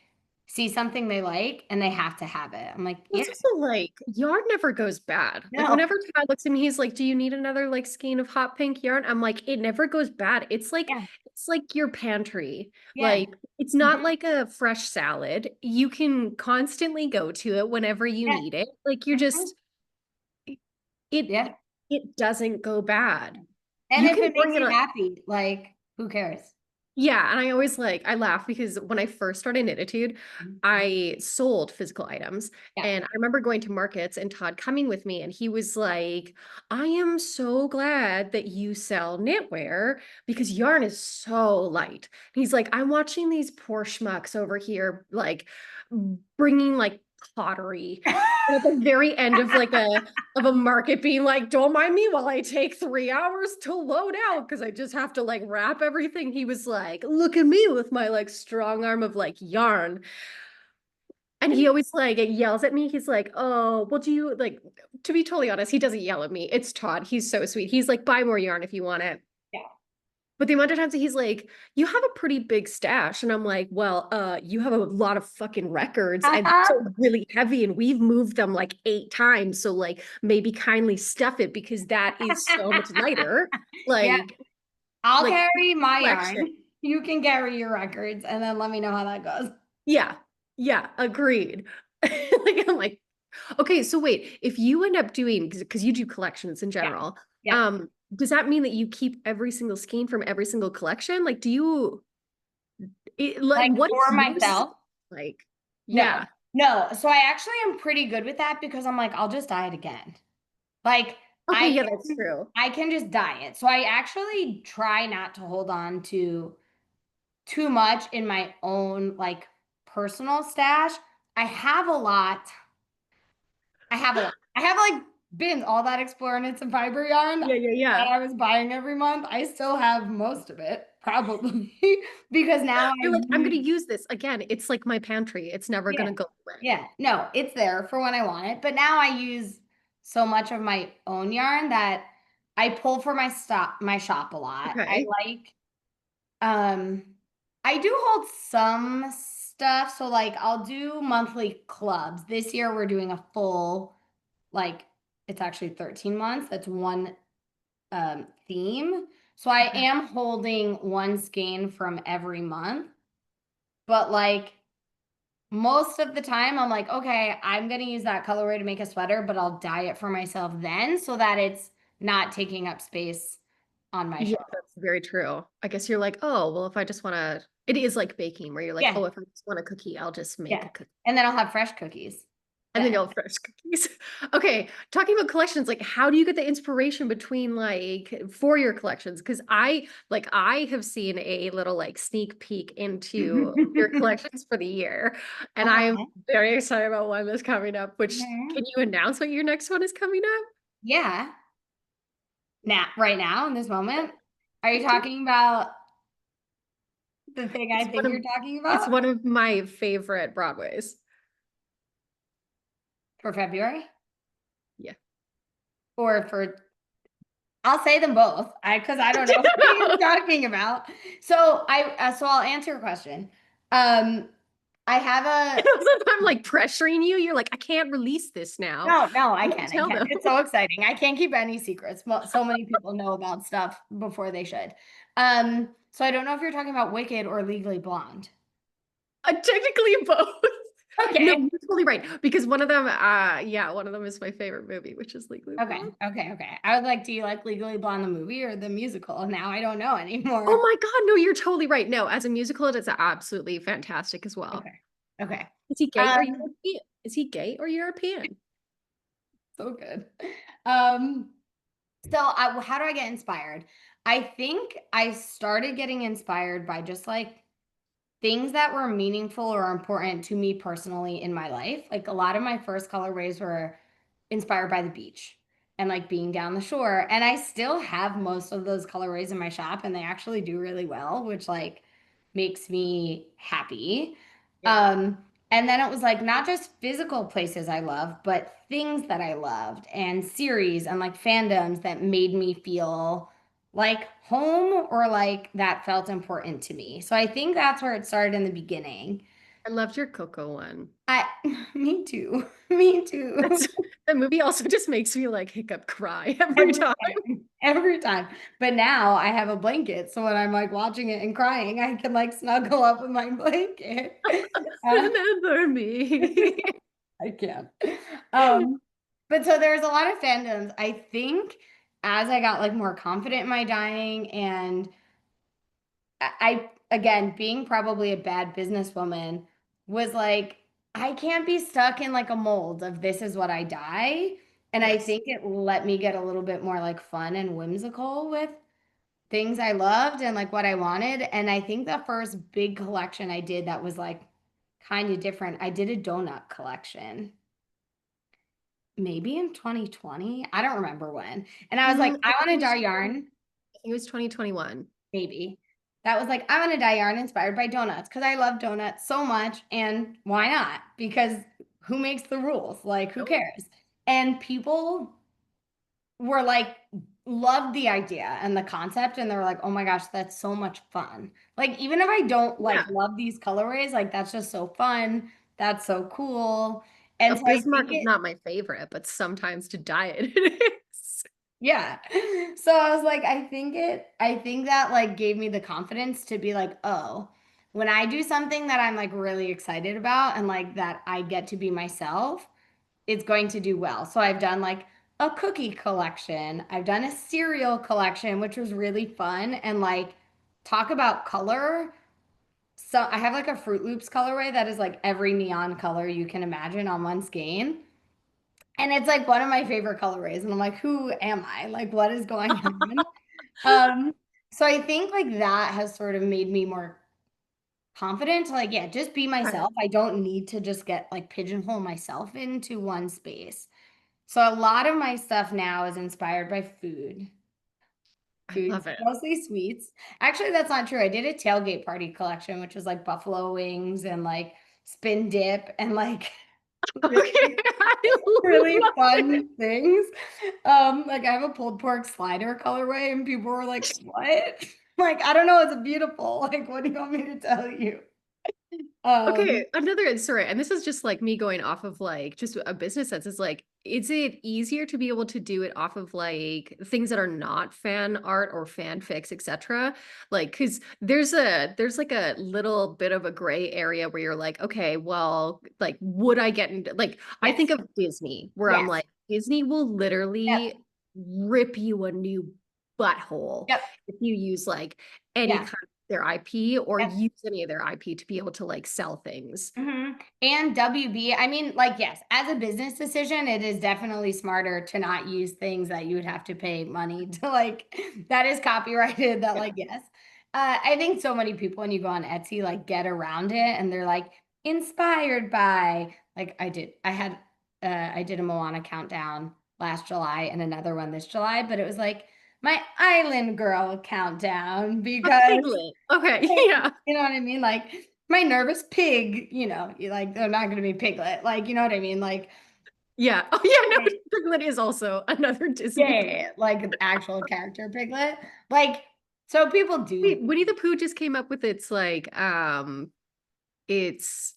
S2: see something they like and they have to have it. I'm like,
S1: Well,
S2: yeah,
S1: it's also like yarn never goes bad. Like
S2: no,
S1: whenever Todd looks at me, he's like, "Do you need another like skein of hot pink yarn?" I'm like, "It never goes bad.
S2: yeah,
S1: It's like your pantry.
S2: yeah.
S1: Like it's not
S2: Mhm.
S1: like a fresh salad. You can constantly go to it whenever you
S2: Yeah.
S1: need it. Like you're
S2: Mhm.
S1: just it
S2: Yeah.
S1: it doesn't go bad.
S2: And
S1: You
S2: if
S1: can
S2: it makes
S1: bring it
S2: you
S1: on.
S2: happy, like who cares?
S1: Yeah, and I always like I laugh because when I first started Knititude,
S2: Mhm.
S1: I sold physical items.
S2: Yeah.
S1: And I remember going to markets and Todd coming with me, and he was like, I am so glad that you sell knitwear because yarn is so light. And he's like, I'm watching these poor schmucks over here, like bringing like pottery. And at the very end of a market being like, don't mind me while I take 3 hours to load out because I just have to like wrap everything. He was like, look at me with my like strong arm of like yarn. And he always like yells at me. He's like, oh, well, do you like, to be totally honest, he doesn't yell at me. It's Todd. He's so sweet. He's like, buy more yarn if you want it.
S2: Yeah.
S1: But the amount of times that he's like, you have a pretty big stash. And I'm like, well, you have a lot of fucking records and
S2: Uh-huh.
S1: they're really heavy and we've moved them like 8 times. So like maybe kindly stuff it because that is so much lighter.
S2: Yeah.
S1: Like,
S2: I'll
S1: like
S2: carry my
S1: collection.
S2: yarn. You can carry your records and then let me know how that goes.
S1: Yeah. Yeah. Agreed. Like I'm like, okay, so wait, if you end up doing because you do collections in
S2: Yeah.
S1: general,
S2: Yeah.
S1: does that mean that you keep every single skein from every single collection? Like, do you like
S2: Like
S1: what is
S2: for
S1: yours
S2: myself.
S1: like?
S2: No.
S1: Yeah.
S2: No. So I actually am pretty good with that because I'm like, I'll just dye it again. Like
S1: Okay,
S2: I
S1: yeah, that's
S2: can
S1: true.
S2: I can just dye it. So I actually try not to hold on to too much in my own like personal stash. I have a lot. I have a lot. I have like bins, all that Explore Knits and Fiber yarn
S1: Yeah, yeah,
S2: that
S1: yeah.
S2: I was buying every month. I still have most of it, probably, because now I
S1: You're like, I'm gonna
S2: use,
S1: use this again. It's like my pantry. It's never
S2: yeah,
S1: gonna go away.
S2: yeah, no, it's there for when I want it. But now I use so much of my own yarn that I pull for my shop a lot. I
S1: Okay.
S2: like, um, I do hold some stuff. So like I'll do monthly clubs. This year we're doing a full like it's actually 13 months. That's one theme. So I
S1: Okay.
S2: am holding one skein from every month, but like most of the time I'm like, okay, I'm gonna use that colorway to make a sweater, but I'll dye it for myself then so that it's not taking up space on my
S1: Yeah,
S2: shelf.
S1: that's very true. I guess you're like, oh, well, if I just wanna, it is like baking where you're like,
S2: Yeah,
S1: oh, if I just want a cookie, I'll just make
S2: yeah.
S1: a cookie.
S2: And then I'll have fresh cookies
S1: And then
S2: then.
S1: you'll have fresh cookies. Okay, talking about collections, like how do you get the inspiration between like for your collections? Because I have seen a little like sneak peek into your collections for the year, and I am
S2: Uh-huh.
S1: very excited about one that's coming up. Which
S2: Mhm.
S1: can you announce what your next one is coming up?
S2: Yeah. Now, right now, in this moment, are you talking about the thing I
S1: It's
S2: think
S1: one
S2: you're
S1: of
S2: talking
S1: it's
S2: about
S1: one of my favorite Broadways.
S2: for February
S1: Yeah.
S2: or for, I'll say them both. Because I don't know what you're talking about. So I'll answer your question. Um, I have
S1: And
S2: a,
S1: also, if I'm like pressuring you, you're like, I can't release this now.
S2: no, no, I
S1: You can
S2: can't. I
S1: tell
S2: can't.
S1: them.
S2: It's so exciting. I can't keep any secrets. So many people know about stuff before they should. So I don't know if you're talking about Wicked or Legally Blonde.
S1: Technically both. No,
S2: Okay.
S1: you're totally right. Because one of them, yeah, one of them is my favorite movie, which is Legally
S2: Okay.
S1: Blonde.
S2: Okay. Okay. I was like, do you like Legally Blonde the movie or the musical? Now I don't know
S1: Oh
S2: anymore.
S1: my God, no, you're totally right. No, as a musical, it is absolutely fantastic as well.
S2: Okay. Okay.
S1: Is he gay or
S2: Um,
S1: European? Is he gay or European?
S2: so good. Um, how do I get inspired? I think I started getting inspired by just like things that were meaningful or important to me personally in my life. Like a lot of my first colorways were inspired by the beach. and like being down the shore. And I still have most of those colorways in my shop and they actually do really well, which like makes me happy.
S1: Yeah.
S2: Um, and then it was like not just physical places I love, but things that I loved and series and like fandoms that made me feel like home or like that felt important to me. So I think that's where it started in the beginning.
S1: I loved your Coco one.
S2: I, me too. Me too.
S1: That's that movie also just makes me like hiccup cry every
S2: Every
S1: time.
S2: time. Every time. But now I have a blanket. So when I'm like watching it and crying, I can like snuggle up with my blanket. Uh,
S1: Remember me.
S2: I can't. Um, but so there's a lot of fandoms. I think as I got like more confident in my dyeing and again, being probably a bad businesswoman, was like, I can't be stuck in like a mold of this is what I dye. And I
S1: Yes.
S2: think it let me get a little bit more like fun and whimsical with things I loved and like what I wanted. And I think the first big collection I did that was like kind of different, I did a donut collection, maybe in 2020. I don't remember when. And I was like,
S1: I
S2: I
S1: think
S2: want
S1: it
S2: to dye
S1: was
S2: yarn.
S1: I think it was 2021.
S2: Maybe. That was like, I want to dye yarn inspired by donuts because I love donuts so much. And why not? Because who makes the rules? Like, who
S1: Nope.
S2: cares? And people were like, loved the idea and the concept. And they were like, oh my gosh, that's so much fun. Like, even if I don't like
S1: Yeah.
S2: love these colorways, like, that's just so fun. That's so cool.
S1: A
S2: And so I think
S1: Bismarck is
S2: it,
S1: not my favorite, but sometimes to diet it is.
S2: yeah. So I was like, I think that like gave me the confidence to be like, oh, when I do something that I'm like really excited about and like that I get to be myself, it's going to do well. So I've done like a cookie collection. I've done a cereal collection, which was really fun and like talk about color. So I have like a Fruit Loops colorway that is like every neon color you can imagine on one skein. And it's like one of my favorite colorways. And I'm like, who am I? Like, what is going on? Um, so I think like that has sort of made me more confident to like, yeah, just be
S1: Okay.
S2: myself. I don't need to just get like pigeonhole myself into one space. So a lot of my stuff now is inspired by food.
S1: I
S2: Foods,
S1: love it.
S2: mostly sweets. Actually, that's not true. I did a tailgate party collection, which was like buffalo wings and like spin dip and like
S1: Okay,
S2: really
S1: I
S2: really
S1: love it.
S2: fun things. Like I have a pulled pork slider colorway, and people were like, "What?" Like, I don't know, it's beautiful. Like, what do you want me to tell you? Um,
S1: Okay, another sorry, and this is just like me going off of like just a business sense. Is like, is it easier to be able to do it off of like things that are not fan art or fanfics, etc.? Like, because there's like a little bit of a gray area where you're like, okay, well, like, would I get into like I think
S2: yes,
S1: of Disney, where I'm
S2: yes,
S1: like, Disney will
S2: yep,
S1: literally rip you a new butthole
S2: yep,
S1: if you use like any
S2: yeah,
S1: kind their IP or
S2: yep.
S1: use any of their IP to be able to like sell things.
S2: And WB, I mean, like, yes, as a business decision, it is definitely smarter to not use things that you would have to pay money to, like, that is copyrighted, that,
S1: Yeah.
S2: like, yes. I think so many people, when you go on Etsy, like, get around it and they're like, inspired by, like, I did a Moana countdown last July and another one this July, but it was like my Island Girl countdown
S1: A
S2: because
S1: piglet. Okay, yeah.
S2: you know what I mean? Like my nervous pig, you know, like they're not going to be piglet. Like, you know what I mean? Like,
S1: Yeah. Oh yeah, no,
S2: yeah,
S1: piglet is also another
S2: yeah,
S1: Disney
S2: yeah,
S1: thing.
S2: yeah, like an actual character piglet. Like, so people do.
S1: Wait, Winnie the Pooh just came up with its its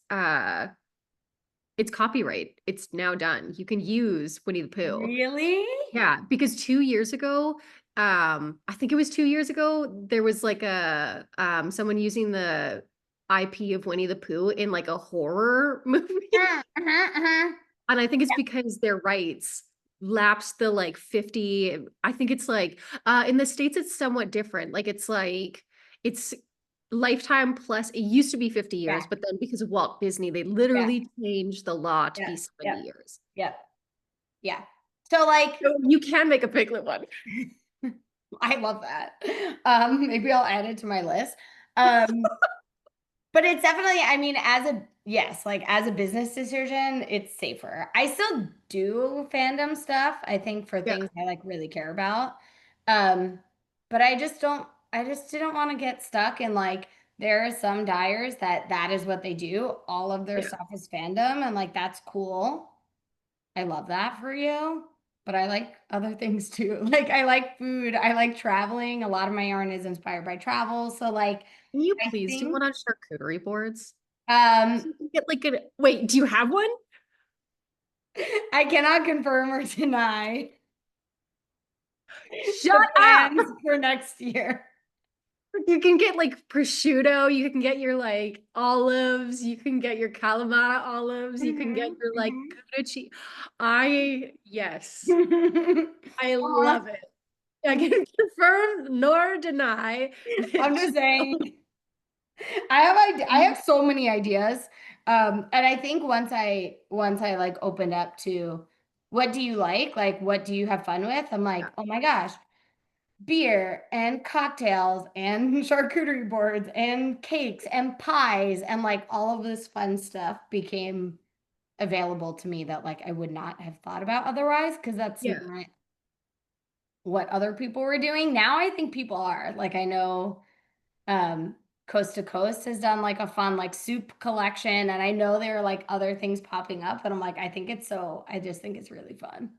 S1: copyright. It's now done. You can use Winnie the Pooh.
S2: Really?
S1: Yeah, because 2 years ago, I think it was 2 years ago, there was like a someone using the IP of Winnie the Pooh in like a horror movie.
S2: Uh-huh.
S1: And I think it's because their rights lapsed the like 50. I think it's like in the States it's somewhat different. Like it's lifetime plus it used to be 50
S2: Yeah,
S1: years, but then because of Walt Disney, they
S2: yeah,
S1: literally changed the law to
S2: yeah,
S1: be
S2: yeah,
S1: 70 years.
S2: yeah, yeah. So like,
S1: So you can make a piglet one.
S2: I love that. Maybe I'll add it to my list. Um, But it's definitely, I mean, yes, like as a business decision, it's safer. I still do fandom stuff, I think for
S1: Yeah,
S2: things I like really care about. But I just didn't want to get stuck in like, there are some dyers that is what they do. All of their
S1: yeah.
S2: stuff is fandom, and like, that's cool. I love that for you. But I like other things too. Like, I like food, I like traveling. A lot of my yarn is inspired by travel. So like,
S1: Can you
S2: I
S1: please do one
S2: think,
S1: on charcuterie boards?
S2: um,
S1: So you can get like a wait, do you have one?
S2: I cannot confirm or deny
S1: Shut
S2: the
S1: up!
S2: plans for next year.
S1: You can get like prosciutto, you can get your like olives, you can get your Kalamata olives, you can get
S2: Mhm,
S1: your like
S2: mhm.
S1: Gouda cheese. Yes, I
S2: Aw,
S1: love it. I can confirm nor deny
S2: I'm
S1: that.
S2: just saying, I have so many ideas. And I think once I like opened up to what do you like? Like what do you have fun with? I'm like,
S1: Yeah,
S2: oh my gosh, beer and cocktails and charcuterie boards and cakes and pies and like all of this fun stuff became available to me that like I would not have thought about otherwise because that's
S1: yeah.
S2: not what other people were doing. Now I think people are. Like I know um Coast to Coast has done like a fun like soup collection and I know there are like other things popping up and I'm like I just think it's really fun.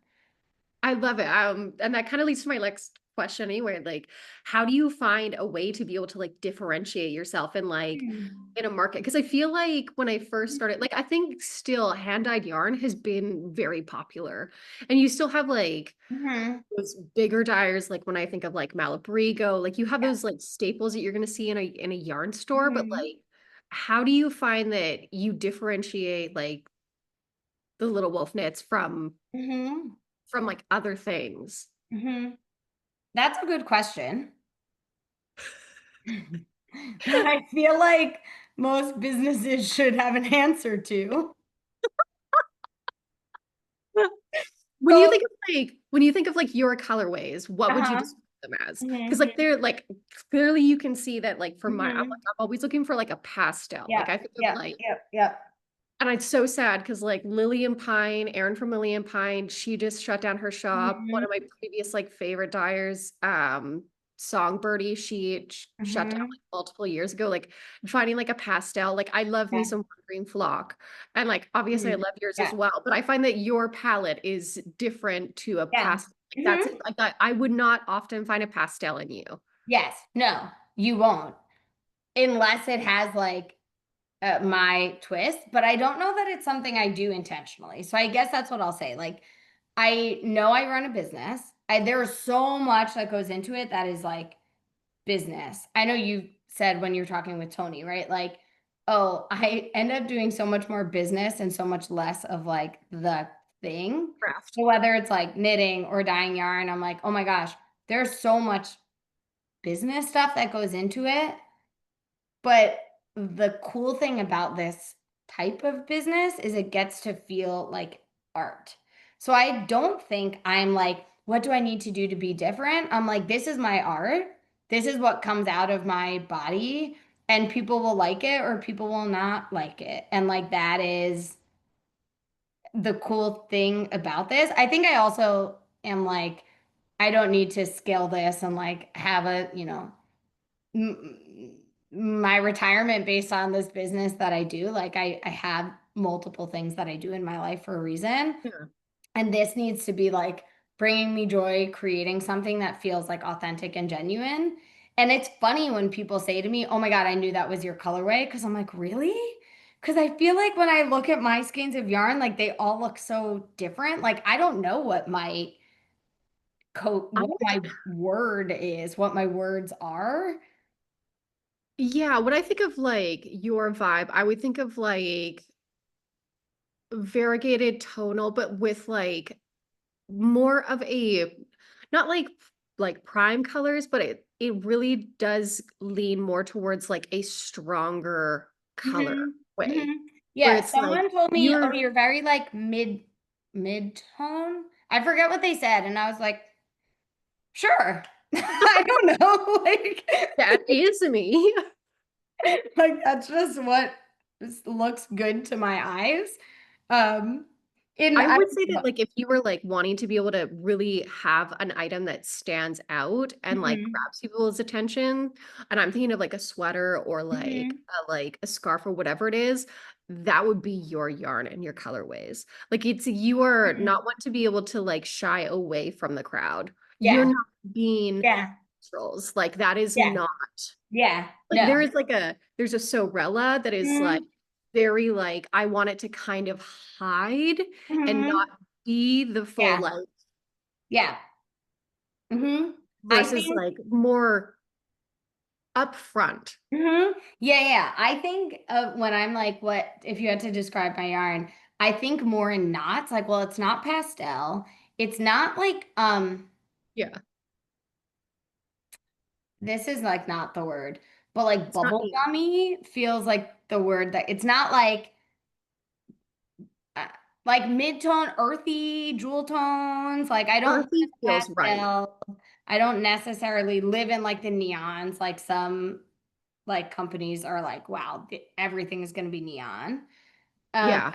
S1: I love it. And that kind of leads to my next question anyway. Like, how do you find a way to be able to like differentiate yourself in a market? Because I feel like when I first started, like I think still hand-dyed yarn has been very popular. And you still have like
S2: Mm-hmm.
S1: those bigger dyers, like when I think of like Malabrigo, like you have
S2: Yeah.
S1: those like staples that you're gonna see in a yarn store, but
S2: Mm-hmm.
S1: like how do you find that you differentiate like the Little Wolf knits
S2: Mm-hmm.
S1: from like other things?
S2: Mm-hmm. That's a good question. That I feel like most businesses should have an answer to. So,
S1: When you think of like your colorways, what would you
S2: uh-huh.
S1: describe them as? Because like
S2: Mm-hmm.
S1: they're like clearly you can see that like for my
S2: Mm-hmm.
S1: I'm always looking for like a pastel.
S2: Yeah,
S1: Like I think of
S2: yeah,
S1: like
S2: yep, yep.
S1: and it's so sad because like Lillian Pine, Erin from Lillian Pine, she just shut down her shop. One
S2: Mm-hmm.
S1: of my previous like favorite dyers, Songbirdie, shut down
S2: Mm-hmm.
S1: like multiple years ago. Like finding like a pastel. Like I love me
S2: Yeah.
S1: some green flock. And like obviously I
S2: Mm-hmm.
S1: love yours as
S2: Yeah.
S1: well. But I find that your palette is different to a
S2: Yeah.
S1: pastel. Like that's
S2: Mm-hmm.
S1: like I would not often find a pastel in you.
S2: Yes. No, you won't. Unless it has like my twist, but I don't know that it's something I do intentionally. So I guess that's what I'll say. Like, I know I run a business. There's so much that goes into it that is like business. I know you said when you're talking with Tony, right? Like, oh, I end up doing so much more business and so much less of like the thing.
S1: Craft.
S2: So whether it's like knitting or dyeing yarn, I'm like, oh my gosh, there's so much business stuff that goes into it. But the cool thing about this type of business is it gets to feel like art. So I don't think I'm like, what do I need to do to be different? I'm like, this is my art. This is what comes out of my body, and people will like it or people will not like it. And like, that is the cool thing about this. I think I also am like, I don't need to scale this and like have a, my retirement based on this business that I do. Like I have multiple things that I do in my life for a reason.
S1: Yeah.
S2: And this needs to be like bringing me joy, creating something that feels like authentic and genuine. And it's funny when people say to me, "Oh my God, I knew that was your colorway." Because I'm like, really? Because I feel like when I look at my skeins of yarn, like they all look so different. Like I don't know what my
S1: I
S2: what my word is, what my words are.
S1: yeah, when I think of like your vibe, I would think of like variegated tonal, but with like more of a not like prime colors, but it really does lean more towards like a stronger color
S2: Hmm.
S1: way,
S2: Hmm.
S1: where
S2: Yeah,
S1: it's like
S2: someone told me, "Oh,
S1: you're
S2: you're very like mid tone." I forget what they said, and I was like, "Sure." I don't know. Like,
S1: that is me.
S2: Like that's just what looks good to my eyes. Um, in
S1: I
S2: I
S1: would say that like if you were like wanting to be able to really have an item that stands out and like
S2: Mhm,
S1: grabs people's attention, and I'm thinking of like a sweater or
S2: mhm.
S1: like a scarf or whatever it is, that would be your yarn and your colorways. Like it's you are
S2: Mhm.
S1: not one to be able to like shy away from the crowd. You're
S2: Yeah,
S1: not being
S2: yeah,
S1: trolls. Like that is
S2: yeah,
S1: not
S2: yeah.
S1: like
S2: No.
S1: there's a Sorella that is like
S2: Mhm,
S1: very like I want it to kind of hide and not
S2: mhm.
S1: be the full
S2: Yeah,
S1: like
S2: yeah. I
S1: versus
S2: think,
S1: like more upfront.
S2: yeah, yeah. I think when I'm like, what if you had to describe my yarn? I think more in knots. Like, well, it's not pastel. It's not like
S1: Yeah,
S2: this is like not the word, but like
S1: it's not
S2: bubble
S1: neon.
S2: gummy feels like the word that it's not uh, like mid-tone, earthy, jewel tones. Like I don't live
S1: Earthy
S2: in
S1: feels right.
S2: pastel. I don't necessarily live in like the neons, like some like companies are like, wow, everything is going to be neon. Um,
S1: Yeah.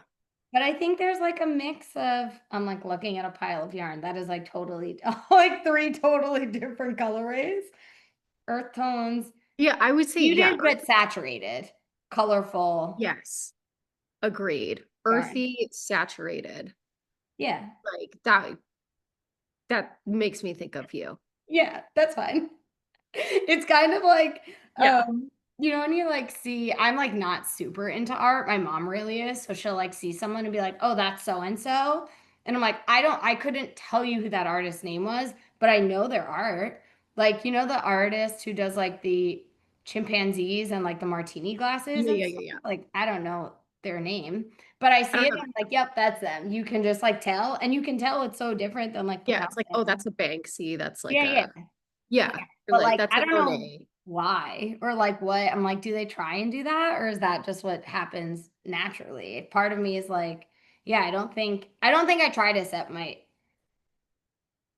S2: but I think there's like a mix of, I'm like looking at a pile of yarn that is like totally, like three totally different colorways, earth tones,
S1: Yeah, I would say yeah.
S2: muted but saturated, colorful
S1: Yes. Agreed.
S2: yarn.
S1: Earthy, saturated.
S2: Yeah.
S1: Like that makes me think of you.
S2: Yeah, that's fine. It's kind of like,
S1: Yeah.
S2: when you like see, I'm like not super into art. My mom really is. So she'll like see someone and be like, oh, that's so and so. And I'm like, I couldn't tell you who that artist's name was, but I know their art. Like, the artist who does like the chimpanzees and like the martini glasses
S1: Yeah,
S2: and
S1: yeah, yeah,
S2: stuff.
S1: yeah.
S2: Like, I don't know their name, but I
S1: I
S2: see
S1: don't
S2: it
S1: know.
S2: and I'm like, yep, that's them. You can just like tell, and you can tell it's so different than like
S1: Yeah, it's like, oh,
S2: Picasso.
S1: that's a Banksy. That's like
S2: Yeah, yeah.
S1: a yeah.
S2: Yeah.
S1: You're
S2: But
S1: like,
S2: like,
S1: that's
S2: I
S1: a
S2: don't know
S1: Monet.
S2: why or like what. I'm like, do they try and do that? Or is that just what happens naturally? Part of me is like, yeah, I don't think I try to set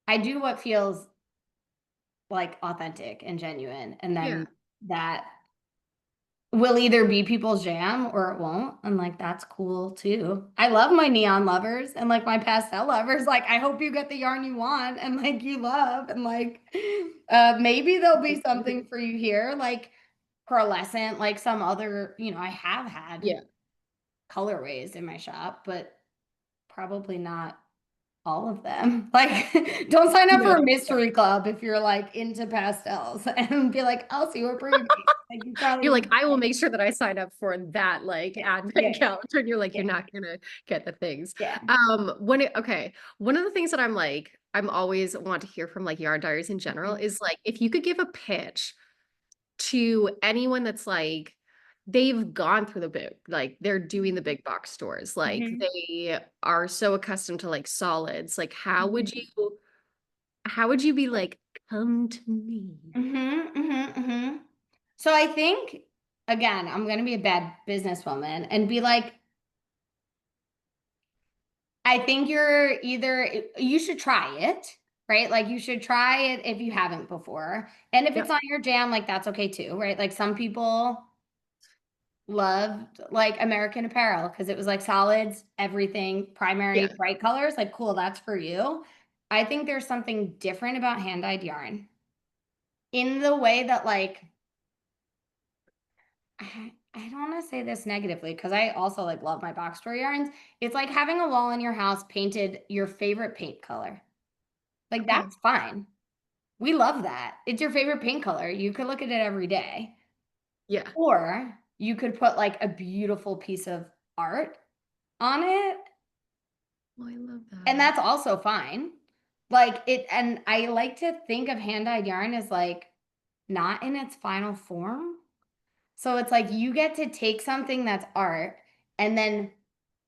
S2: I do what feels like authentic and genuine. And
S1: Yeah.
S2: then that will either be people's jam or it won't. And like, that's cool too. I love my neon lovers and like my pastel lovers. Like, I hope you get the yarn you want and like you love. And like, maybe there'll be something for you here. Like, pearlescent, like some other, I have had
S1: Yeah.
S2: colorways in my shop, but probably not all of them. Like, don't sign up for a
S1: No. Yeah.
S2: mystery club if you're like into pastels and be like, I'll see what preview. Like, you probably
S1: You're like,
S2: won't.
S1: I will make sure that I sign up for that like
S2: Yeah, yeah,
S1: advent
S2: yeah,
S1: calendar. And you're like,
S2: yeah,
S1: you're not gonna get the things.
S2: yeah.
S1: Okay. One of the things that I'm always want to hear from like yarn dyers in general
S2: Mhm.
S1: is like if you could give a pitch to anyone that's like they've gone through the big like they're doing the big box stores like
S2: Mhm.
S1: they are so accustomed to like solids like
S2: Mhm.
S1: how would you be like come to me.
S2: Mhm. Mhm. Mhm. So I think, again, I'm gonna be a bad businesswoman and be like, I think you should try it, right? Like you should try it if you haven't before. And if it's
S1: Yeah,
S2: not your jam, like that's okay too, right? Like some people loved like American Apparel because it was like solids, everything, primary
S1: yeah,
S2: bright colors, like cool, that's for you. I think there's something different about hand-dyed yarn in the way that like I don't want to say this negatively because I also like love my box store yarns. It's like having a wall in your house painted your favorite paint color. Like
S1: okay,
S2: that's fine. We love that. It's your favorite paint color. You could look at it every day.
S1: yeah.
S2: Or you could put like a beautiful piece of art on it,
S1: Oh, I love
S2: and
S1: that.
S2: that's also fine. Like it, and I like to think of hand-dyed yarn as like not in its final form. So it's like you get to take something that's art and then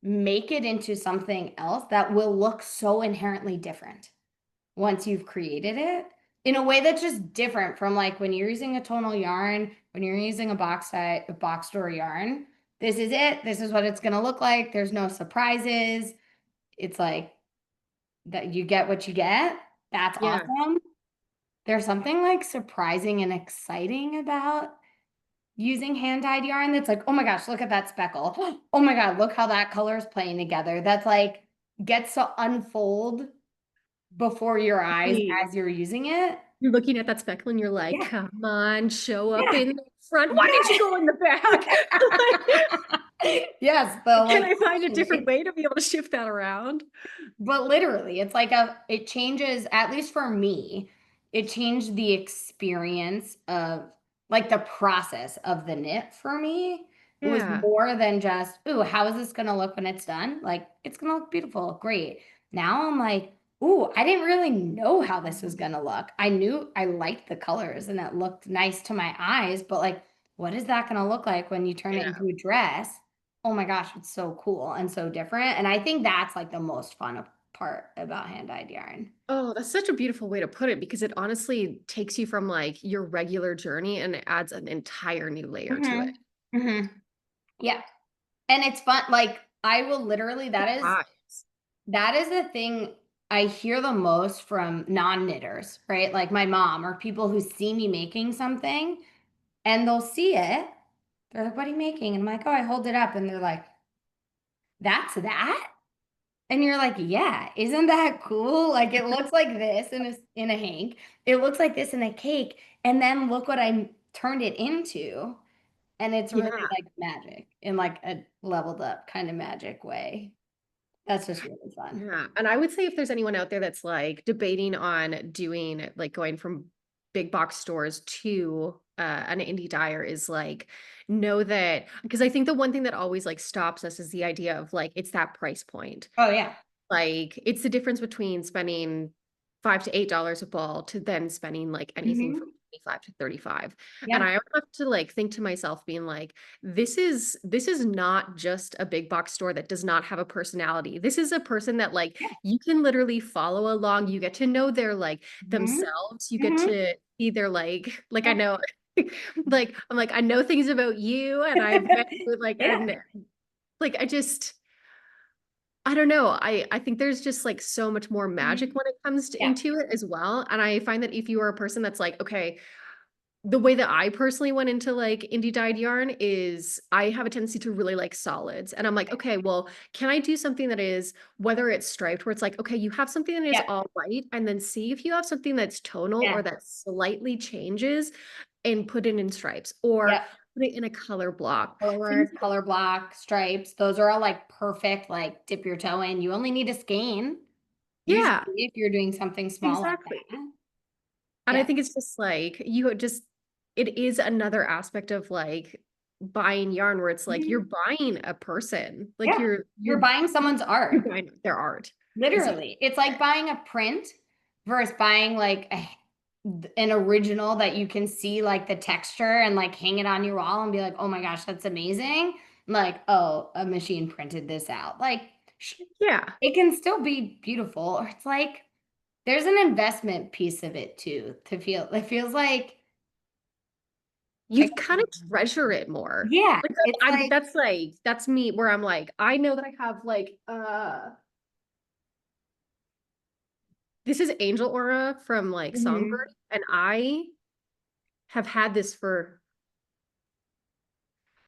S2: make it into something else that will look so inherently different once you've created it in a way that's just different from like when you're using a tonal yarn, when you're using a box store yarn. This is it. This is what it's going to look like. There's no surprises. It's like that you get what you get. That's
S1: Yeah,
S2: awesome. There's something like surprising and exciting about. using hand-dyed yarn that's like, oh my gosh, look at that speckle. Oh my God, look how that color is playing together. That's like gets to unfold before your eyes
S1: Wait,
S2: as you're using it.
S1: you're looking at that speckle and you're like,
S2: Yeah.
S1: come on, show up
S2: Yeah.
S1: in the front. Why did you
S2: Yeah.
S1: go in the back?
S2: Yes, the
S1: Can
S2: like
S1: I find a different
S2: it,
S1: way to be able to shift that around?
S2: but literally, it's like it changes, at least for me, it changed the experience of like the process of the knit for me. It was
S1: Yeah.
S2: more than just, ooh, how is this gonna look when it's done? Like, it's gonna look beautiful, great. Now I'm like, ooh, I didn't really know how this was gonna look. I knew I liked the colors and it looked nice to my eyes, but like, what is that gonna look like when you turn it into a dress? Oh my gosh, it's so cool and so different. And I think that's like the most fun part about hand-dyed yarn.
S1: Oh, that's such a beautiful way to put it because it honestly takes you from like your regular journey and it adds an entire new layer to it.
S2: Mm-hmm. Mm-hmm. Yeah. And it's fun. Like I will literally,
S1: Eyes.
S2: that is the thing I hear the most from non-knitters, right? Like my mom or people who see me making something and they'll see it. They're like, what are you making? And I'm like, oh, I hold it up. And they're like, that's that? And you're like, yeah, isn't that cool? Like it looks like this in a hank. It looks like this in a cake. And then look what I turned it into. And it's really
S1: Yeah.
S2: like magic in like a leveled up kind of magic way. That's just really fun.
S1: Yeah. And I would say if there's anyone out there that's like debating on doing like going from big box stores to an indie dyer is like know that because I think the one thing that always like stops us is the idea of like it's that price point.
S2: Oh yeah.
S1: Like it's the difference between spending $5 to $8 a ball to then spending like anything from
S2: Hmm.
S1: 25 to 35. And
S2: Yeah.
S1: I would have to like think to myself being like, this is not just a big box store that does not have a personality. This is a person that like
S2: Yeah.
S1: you can literally follow along. You get to know their like
S2: Hmm.
S1: themselves. You get
S2: Hmm.
S1: to see their like I
S2: Yeah.
S1: know like I'm like I know things about you and I've met you like
S2: Yeah.
S1: and like I don't know. I think there's just like so much more magic
S2: Mhm.
S1: when it comes
S2: Yeah.
S1: into it as well. And I find that if you are a person that's like, okay, the way that I personally went into like indie dyed yarn is I have a tendency to really like solids. And I'm like, okay, well, can I do something that is whether it's striped, where it's like, okay, you have something that is
S2: Yeah.
S1: all white, and then see if you have something that's tonal or
S2: Yeah.
S1: that slightly changes and put it in stripes or
S2: Yeah.
S1: put it in a color block.
S2: Color
S1: Things,
S2: work, color block, stripes. Those are all like perfect, like dip your toe in. You only need a skein, usually,
S1: yeah,
S2: if you're doing something small like
S1: exactly.
S2: that.
S1: And I
S2: Yeah.
S1: think it's just like you just it is another aspect of like buying yarn where it's like you're
S2: Mhm.
S1: buying a person. Like
S2: Yeah. You're buying someone's
S1: you're
S2: art.
S1: buying their art. Essentially.
S2: Literally. It's like buying a print versus buying like an original that you can see like the texture and like hang it on your wall and be like, oh my gosh, that's amazing. Like, oh, a machine printed this out. Like,
S1: Yeah.
S2: it can still be beautiful. Or it's like, there's an investment piece of it too, to feel, it feels like,
S1: You kind of treasure it more.
S2: yeah,
S1: Like
S2: it's
S1: I'm
S2: like,
S1: that's like that's me where I'm like, I know that I have like this is Angel Aura from like
S2: mhm.
S1: Songbird, and I have had this for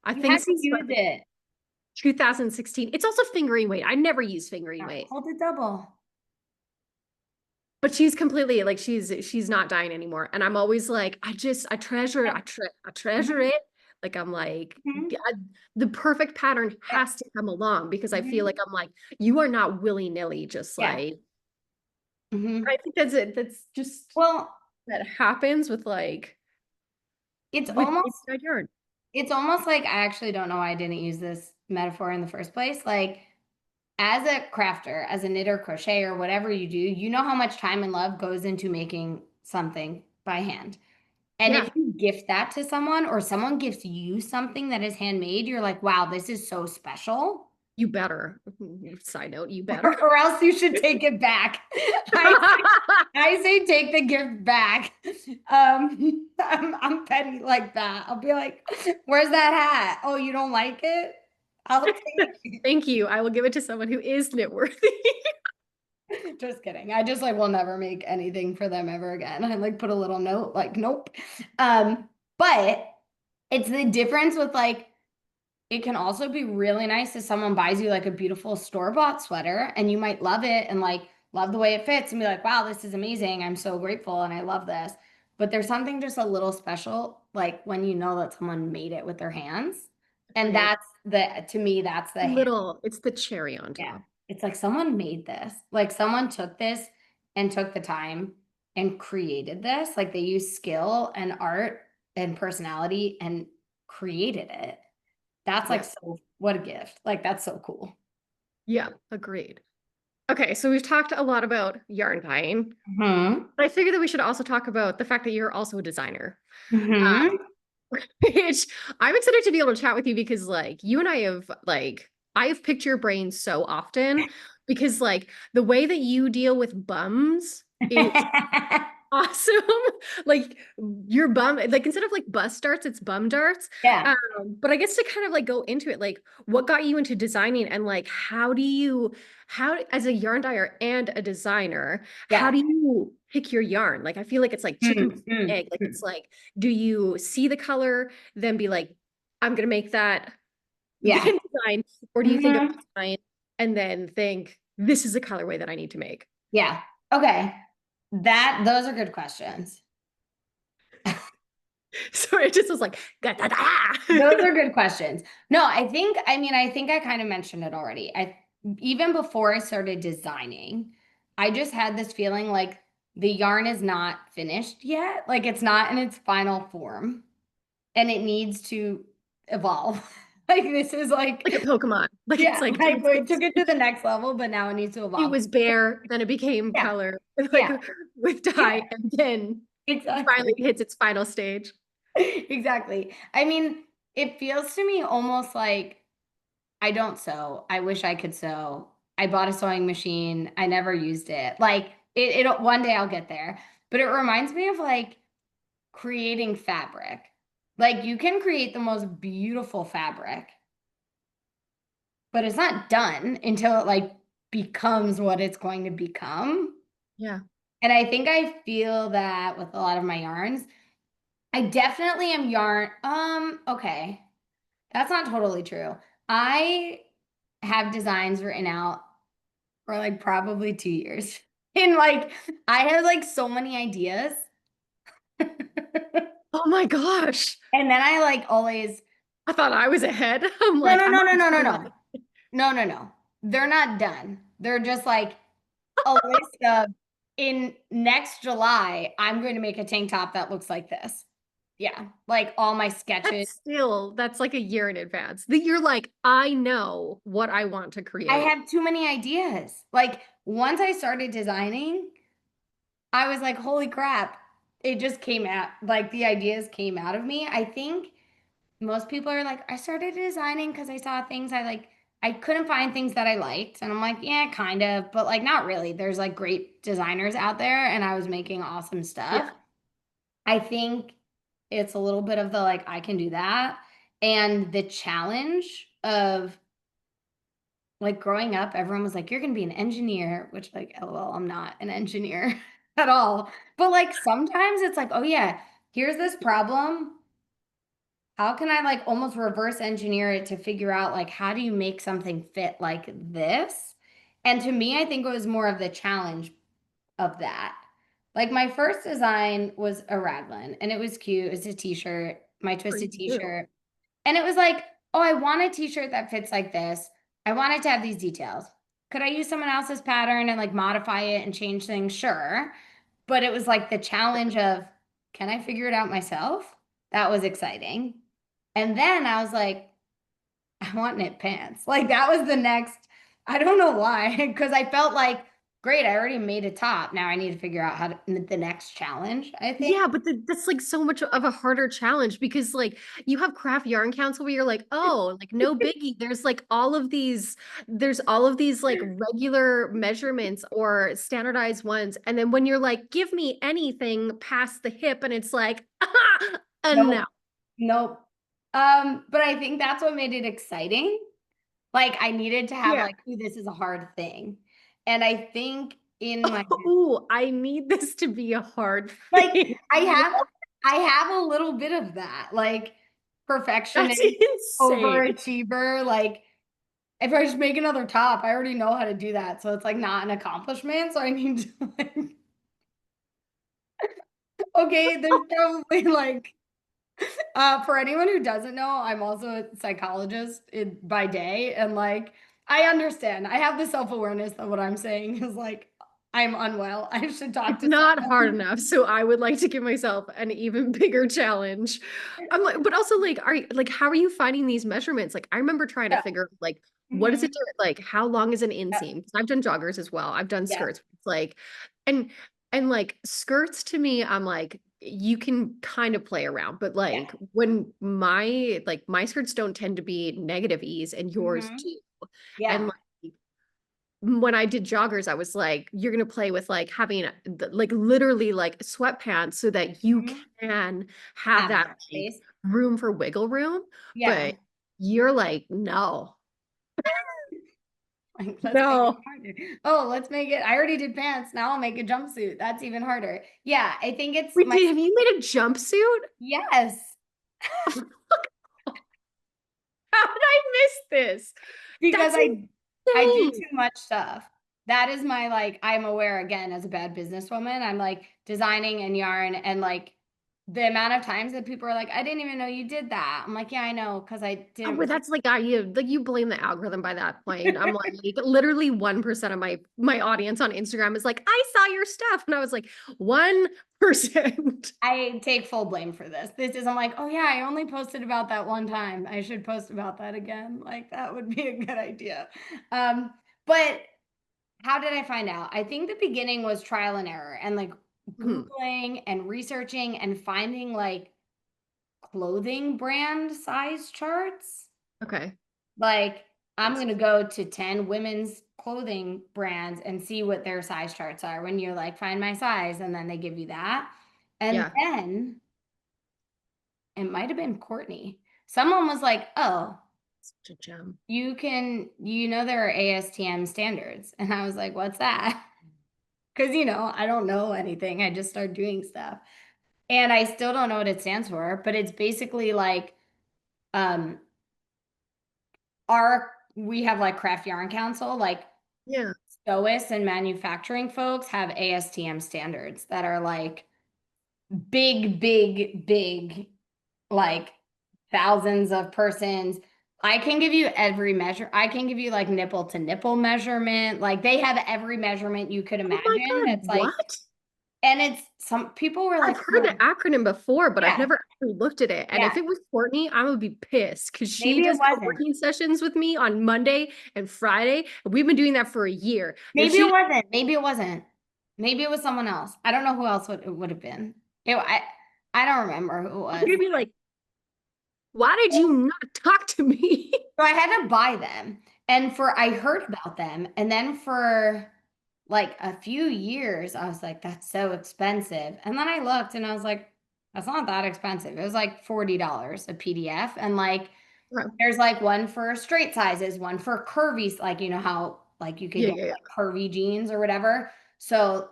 S1: I
S2: You
S1: think
S2: have to
S1: since
S2: use it.
S1: 2016. It's also fingering weight. I never use fingering weight.
S2: Hold it double.
S1: But she's completely like she's not dying anymore. And I'm always like, I treasure it.
S2: Yeah.
S1: I treasure
S2: Mhm.
S1: it. Like I'm like,
S2: Mhm.
S1: the perfect pattern
S2: Yeah.
S1: has to come along because I feel
S2: Mhm.
S1: like I'm like, you are not willy-nilly just
S2: Yeah.
S1: like
S2: Mhm.
S1: I think that's it. That's just
S2: Well,
S1: that happens with like
S2: it's
S1: with
S2: almost
S1: inside yarn.
S2: it's almost like I actually don't know why I didn't use this metaphor in the first place. Like as a crafter, as a knitter, crocheter, whatever you do, you know how much time and love goes into making something by hand. And if
S1: Yeah,
S2: you gift that to someone or someone gifts you something that is handmade, you're like, wow, this is so special.
S1: you better. Side note, you better.
S2: Or else you should take it back. I I say take the gift back. I'm petty like that. I'll be like, where's that hat? Oh, you don't like it? I'll take it.
S1: Thank you. I will give it to someone who is knit worthy.
S2: Just kidding. I just like will never make anything for them ever again. I like put a little note like, nope. But It's the difference with like, it can also be really nice if someone buys you like a beautiful store-bought sweater and you might love it and like love the way it fits and be like, wow, this is amazing. I'm so grateful and I love this. But there's something just a little special, like when you know that someone made it with their hands. And
S1: Agreed.
S2: that's the, to me, that's the,
S1: Little, it's the cherry on
S2: yeah.
S1: top.
S2: It's like someone made this. Like someone took this and took the time and created this. Like they used skill and art and personality and created it. That's like
S1: Yeah.
S2: so, what a gift. Like that's so cool.
S1: Yeah, agreed. Okay, so we've talked a lot about yarn dyeing,
S2: Hmm.
S1: but I figured that we should also talk about the fact that you're also a designer.
S2: Hmm.
S1: Which I'm excited to be able to chat with you because like you and I have like I have picked your brain so often because like the way that you deal with bums is awesome. Like your bum, like instead of like bus darts, it's bum darts.
S2: Yeah.
S1: But I guess to kind of like go into it, like what got you into designing and like how as a yarn dyer and a designer, how
S2: Yeah.
S1: do you pick your yarn? Like I feel like it's like chicken
S2: Mm,
S1: before
S2: mm,
S1: egg. Like
S2: mm.
S1: it's like, do you see the color, then be like, I'm gonna make that,
S2: Yeah.
S1: then design, or do you think of
S2: Hmm.
S1: design and then think this is a colorway that I need to make?
S2: Yeah. Okay. Those are good questions.
S1: So it just was like,
S2: Those are good questions. No, I think I kind of mentioned it already. Even before I started designing, I just had this feeling like the yarn is not finished yet. Like it's not in its final form and it needs to evolve. Like this is
S1: like a
S2: like,
S1: Pokemon. Like it's
S2: yeah,
S1: like
S2: like we took it to the next level, but now it needs to
S1: it
S2: evolve.
S1: was bare, then it became
S2: Yeah,
S1: color, like
S2: yeah,
S1: with
S2: yeah,
S1: dye, and then finally
S2: exactly.
S1: hits its final stage.
S2: Exactly. I mean, it feels to me almost like I don't sew. I wish I could sew. I bought a sewing machine. I never used it. Like it one day I'll get there. But it reminds me of like creating fabric. Like you can create the most beautiful fabric, but it's not done until it like becomes what it's going to become.
S1: Yeah.
S2: And I think I feel that with a lot of my yarns. I definitely am yarn. Okay. That's not totally true. I have designs written out for like probably 2 years. And like I have like so many ideas.
S1: Oh my gosh.
S2: And then I like always,
S1: I thought I was ahead. I'm
S2: no,
S1: like,
S2: no,
S1: I'm
S2: no, no,
S1: already
S2: no, no,
S1: feeling
S2: no.
S1: it.
S2: No, no, no. They're not done. They're just like a list of in next July, I'm going to make a tank top that looks like this. Yeah. Like all my sketches.
S1: That's like a year in advance. That you're like, I know what I want to
S2: I
S1: create.
S2: have too many ideas. Like once I started designing, I was like, holy crap. It just came out, like the ideas came out of me. I think most people are like, I started designing because I saw things I like, I couldn't find things that I liked. And I'm like, yeah, kind of, but like not really. There's like great designers out there and I was making awesome stuff.
S1: Yeah.
S2: I think it's a little bit of the like, I can do that. And the challenge of like growing up, everyone was like, you're going to be an engineer, which like, LOL, I'm not an engineer at all. But like sometimes it's like, oh yeah, here's this problem. How can I like almost reverse engineer it to figure out like how do you make something fit like this? And to me, I think it was more of the challenge of that. Like my first design was a raglan and it was cute. It was a t-shirt, my
S1: For
S2: twisted
S1: you.
S2: t-shirt. And it was like, oh, I want a t-shirt that fits like this. I want it to have these details. Could I use someone else's pattern and like modify it and change things? Sure. But it was like the challenge of, can I figure it out myself? That was exciting. And then I was like, I want knit pants. Like that was the next, I don't know why, because I felt like, great, I already made a top. Now I need to figure out how to, the next challenge, I think.
S1: Yeah, but that's like so much of a harder challenge because like you have craft yarn council where you're like, oh, like no biggie. There's all of these like regular measurements or standardized ones. And then when you're like, give me anything past the hip, and it's like, and
S2: Nope.
S1: now.
S2: Nope. But I think that's what made it exciting. Like I needed to have
S1: Yeah.
S2: like, ooh, this is a hard thing. And I think in my
S1: Oh, I need this to be a hard
S2: like
S1: thing.
S2: I have I have a little bit of that. Like
S1: That's
S2: perfectionist,
S1: insane.
S2: overachiever. Like, if I just make another top, I already know how to do that. So it's like not an accomplishment. So I need to like, okay, there's probably like for anyone who doesn't know, I'm also a psychologist by day, and like I understand. I have the self-awareness that what I'm saying is like I'm unwell. I should talk
S1: It's
S2: to
S1: not hard
S2: someone.
S1: enough, so I would like to give myself an even bigger challenge. I'm like, but also like, are you like, how are you finding these measurements? Like, I remember trying to
S2: Yeah.
S1: figure like, what does it
S2: Hmm.
S1: do? Like, how long is an
S2: Yeah.
S1: inseam? 'Cause I've done joggers as well. I've done
S2: Yeah.
S1: skirts. It's like, and like skirts to me, I'm like, you can kind of play around, but
S2: Yeah.
S1: like when my skirts don't tend to be negative ease and yours
S2: Hmm.
S1: do. And
S2: Yeah.
S1: like when I did joggers, I was like, you're gonna play with like having like literally like sweatpants so that you
S2: Hmm.
S1: can have
S2: Have
S1: that
S2: that
S1: like
S2: space.
S1: room for wiggle room.
S2: Yeah.
S1: But you're like, no,
S2: Like, let's make it
S1: no.
S2: harder. Oh, let's make it. I already did pants. Now I'll make a jumpsuit. That's even harder. Yeah, I think it's
S1: Wait,
S2: my,
S1: have you made a jumpsuit?
S2: yes,
S1: How did I miss this?
S2: because
S1: That's
S2: I do
S1: insane.
S2: too much stuff. That is my like I'm aware again as a bad businesswoman. I'm like designing and yarn and like the amount of times that people are like, I didn't even know you did that. I'm like, yeah, I know, because I
S1: Oh,
S2: didn't.
S1: but that's like you blame the algorithm by that point. I'm like literally 1% of my audience on Instagram is like, I saw your stuff. And I was like, 1%.
S2: I take full blame for this. This isn't like, oh yeah, I only posted about that one time. I should post about that again. Like that would be a good idea. But how did I find out? I think the beginning was trial and error and like
S1: Mhm.
S2: Googling and researching and finding like clothing brand size charts.
S1: Okay.
S2: Like I'm
S1: Yes.
S2: gonna go to 10 women's clothing brands and see what their size charts are when you're like, find my size, and then they give you that. And
S1: Yeah.
S2: then it might have been Courtney. Someone was like, oh,
S1: Such a gem.
S2: you know, there are ASTM standards. And I was like, what's that? Because, I don't know anything. I just started doing stuff. And I still don't know what it stands for, but it's basically like um we have like Craft Yarn Council, like
S1: Yeah.
S2: sewists and manufacturing folks have ASTM standards that are like big, big, big, like thousands of persons. I can give you every measure. I can give you like nipple to nipple measurement. Like they have every measurement you could
S1: Oh my
S2: imagine.
S1: God.
S2: That's like,
S1: What?
S2: and it's some people were
S1: I've
S2: like,
S1: heard the
S2: oh,
S1: acronym before, but I've
S2: yeah,
S1: never actually looked at it. And if
S2: yeah.
S1: it was Courtney, I would be pissed because she
S2: Maybe it
S1: does
S2: wasn't.
S1: co-working sessions with me on Monday and Friday. And we've been doing that for a year. If
S2: Maybe it
S1: she
S2: wasn't. Maybe it wasn't. Maybe it was someone else. I don't know who else it would have been. I don't remember who it
S1: I'm
S2: was.
S1: gonna be like, why did you not talk to me?
S2: So I had to buy them. And I heard about them. And then for like a few years, I was like, that's so expensive. And then I looked and I was like, that's not that expensive. It was like $40 a PDF. And like,
S1: Right.
S2: there's like one for straight sizes, one for curvy, like, how like you could
S1: Yeah,
S2: get
S1: yeah, yeah.
S2: like curvy jeans or whatever. So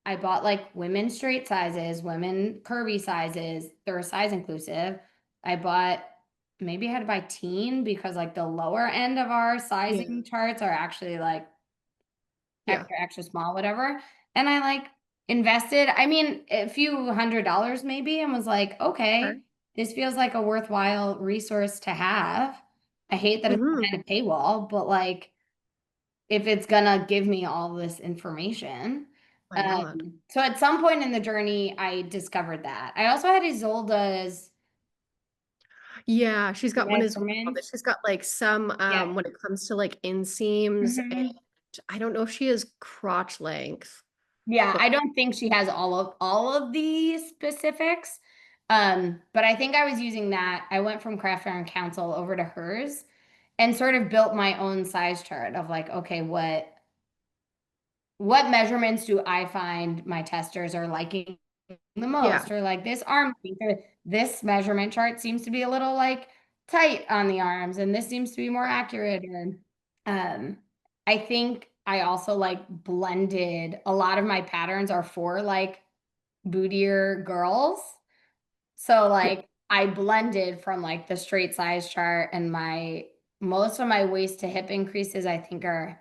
S2: I bought like women straight sizes, women curvy sizes. They're size inclusive. I bought maybe I had to buy teen because like the lower end of our
S1: Yeah.
S2: sizing charts are actually like
S1: Yeah.
S2: extra, extra small, whatever. And I like invested, I mean, a few $100 maybe, and was like,
S1: Okay.
S2: okay, this feels like a worthwhile resource to have. I hate that it's
S1: Hmm.
S2: behind a paywall, but like if it's gonna give me all this information.
S1: My God.
S2: So at some point in the journey, I discovered that. I also had Isolda's
S1: Yeah, she's got one as well, but
S2: measurements.
S1: she's got like some
S2: Yeah.
S1: when it comes to like inseams, and
S2: Hmm.
S1: I don't know if she has crotch length,
S2: Yeah,
S1: but
S2: I don't think she has all of the specifics. But I think I was using that. I went from Craft Yarn Council over to hers and sort of built my own size chart of like, okay, what measurements do I find my testers are liking the
S1: yeah.
S2: most? Or like this arm length, or this measurement chart seems to be a little like tight on the arms, and this seems to be more accurate. And um, I think I also like blended a lot of my patterns are for like bootier girls. So
S1: Yeah.
S2: like I blended from like the straight size chart, and most of my waist to hip increases I think are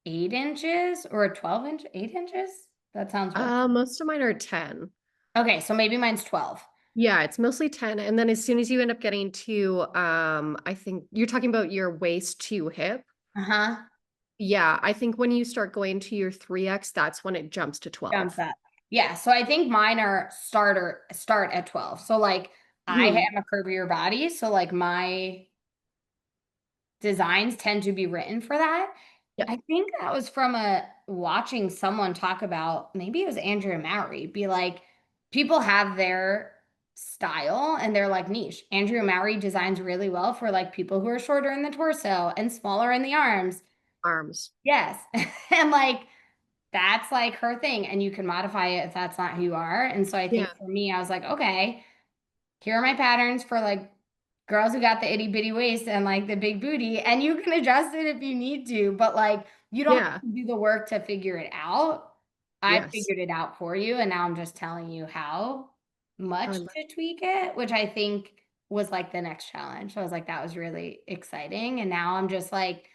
S2: 8 inches or 12 inch, 8 inches. That sounds right.
S1: Most of mine are 10.
S2: Okay, so maybe mine's 12.
S1: Yeah, it's mostly 10. And then as soon as you end up getting to, I think you're talking about your waist to hip.
S2: Uh-huh.
S1: Yeah, I think when you start going to your 3X, that's when it jumps to
S2: Jumps
S1: 12.
S2: up. Yeah, so I think mine are start at 12. So like I
S1: Hmm.
S2: have a curvier body, so like my designs tend to be written for that.
S1: Yep.
S2: I think that was from a watching someone talk about, maybe it was Andrea Mowry, be like, people have their style and they're like niche. Andrea Mowry designs really well for like people who are shorter in the torso and smaller in the arms.
S1: Arms.
S2: Yes. And like that's like her thing. And you can modify it if that's not who you are. And so I think
S1: Yeah.
S2: for me, I was like, okay, here are my patterns for like girls who got the itty bitty waist and like the big booty, and you can adjust it if you need to, but like you don't have
S1: Yeah.
S2: to do the work to figure it out. I
S1: Yes.
S2: figured it out for you, and now I'm just telling you how
S1: I
S2: much
S1: love
S2: to tweak it, which I think was like the next challenge. So I was like, that was really exciting. And now I'm just like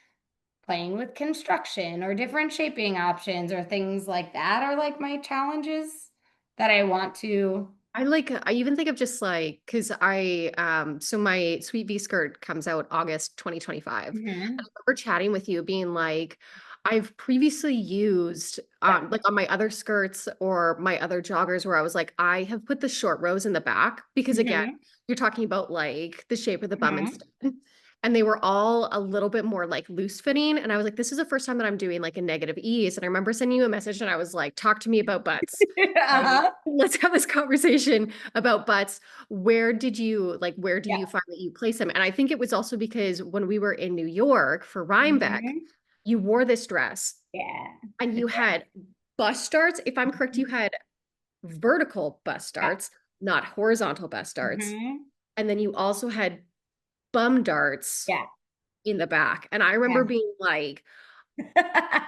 S2: playing with construction or different shaping options or things like that are like my challenges that I want to.
S1: I even think of just like because so my Sweet V skirt comes out August 2025. And I
S2: Mhm.
S1: remember chatting with you being like, I've previously used
S2: Yeah.
S1: like on my other skirts or my other joggers where I was like, I have put the short rows in the back because again,
S2: Hmm.
S1: you're talking about like the shape of the bum and
S2: Hmm.
S1: stuff. And they were all a little bit more like loose fitting. And I was like, this is the first time that I'm doing like a negative ease. And I remember sending you a message and I was like, talk to me about butts.
S2: Uh-huh.
S1: Let's have this conversation about butts. Where do
S2: Yeah.
S1: you find that you place them? And I think it was also because when we were in New York for Rhinebeck,
S2: Hmm.
S1: you wore this dress
S2: Yeah.
S1: and
S2: The
S1: you had bust darts. If I'm correct,
S2: dress.
S1: you had vertical bust
S2: Yeah.
S1: darts, not horizontal bust darts.
S2: Hmm.
S1: And then you also had bum darts
S2: Yeah.
S1: in the back. And I
S2: Yeah.
S1: remember being like,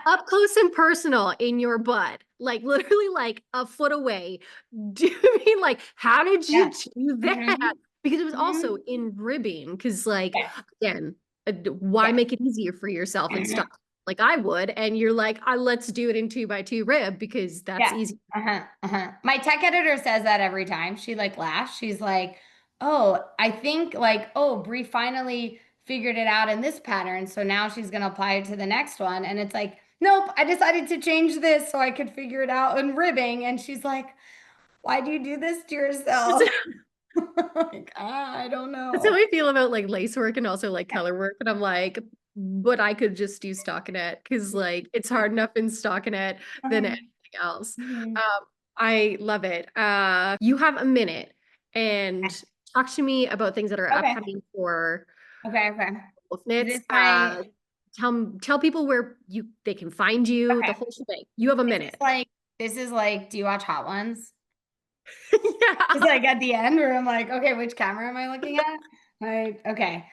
S1: up close and personal in your butt, like literally like a foot away. Do you mean like, how did
S2: Yeah.
S1: you do that?
S2: Hmm.
S1: Because it was also
S2: Hmm.
S1: in ribbing. Because, like,
S2: Yes.
S1: again, why
S2: Yes.
S1: make it easier for yourself and stuff
S2: Hmm.
S1: like I would? And you're like, let's do it in 2x2 rib because that's
S2: Yeah.
S1: easy.
S2: Uh-huh. Uh-huh. My tech editor says that every time. She like laughs. She's like, oh, I think like, oh, Brie finally figured it out in this pattern. So now she's gonna apply it to the next one. And it's like, nope, I decided to change this so I could figure it out in ribbing. And she's like, why do you do this to yourself? Like, I don't
S1: That's how
S2: know.
S1: I feel about like lace work and also like
S2: Yeah.
S1: color work. And I'm like, but I could just do stockinette because like it's hard enough in stockinette than anything else.
S2: Mhm.
S1: I love it. You have a minute and talk to me about things that are
S2: Okay.
S1: upcoming for
S2: Okay. Okay.
S1: Wolf
S2: Is
S1: Knits.
S2: this my
S1: Tell people where they can find you, the
S2: okay?
S1: whole shebang. You have a
S2: Is this
S1: minute.
S2: like this is like, do you watch Hot Ones? It's
S1: Yeah.
S2: like at the end where I'm like, okay, which camera am I looking at? Like, okay.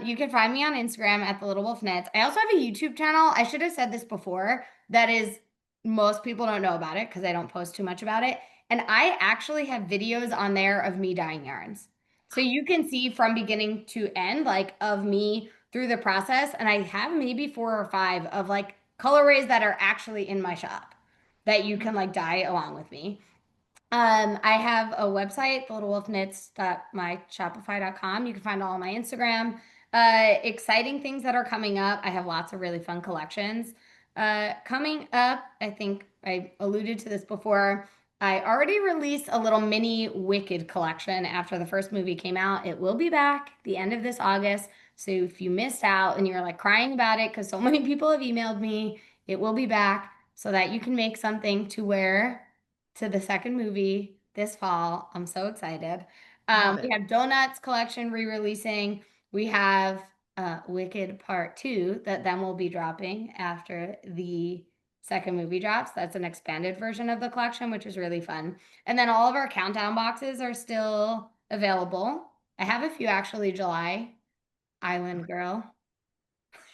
S2: You can find me on Instagram at the Little Wolf Knits. I also have a YouTube channel. I should have said this before. That is, most people don't know about it because I don't post too much about it. And I actually have videos on there of me dyeing yarns. So you can see from beginning to end, like of me through the process. And I have maybe 4 or 5 of like colorways that are actually in my shop that you can like dye along with me. I have a website, thelittlewolfknits.myshopify.com. You can find all of my Instagram. Exciting things that are coming up. I have lots of really fun collections. Coming up, I think I alluded to this before. I already released a little mini Wicked collection after the first movie came out. It will be back the end of this August. So if you missed out and you're like crying about it because so many people have emailed me, it will be back so that you can make something to wear to the second movie this fall. I'm so excited.
S1: Love
S2: We
S1: it.
S2: have Donuts collection re-releasing. We have Wicked Part 2 that then will be dropping after the second movie drops. That's an expanded version of the collection, which is really fun. And then all of our countdown boxes are still available. I have a few actually July Island Girl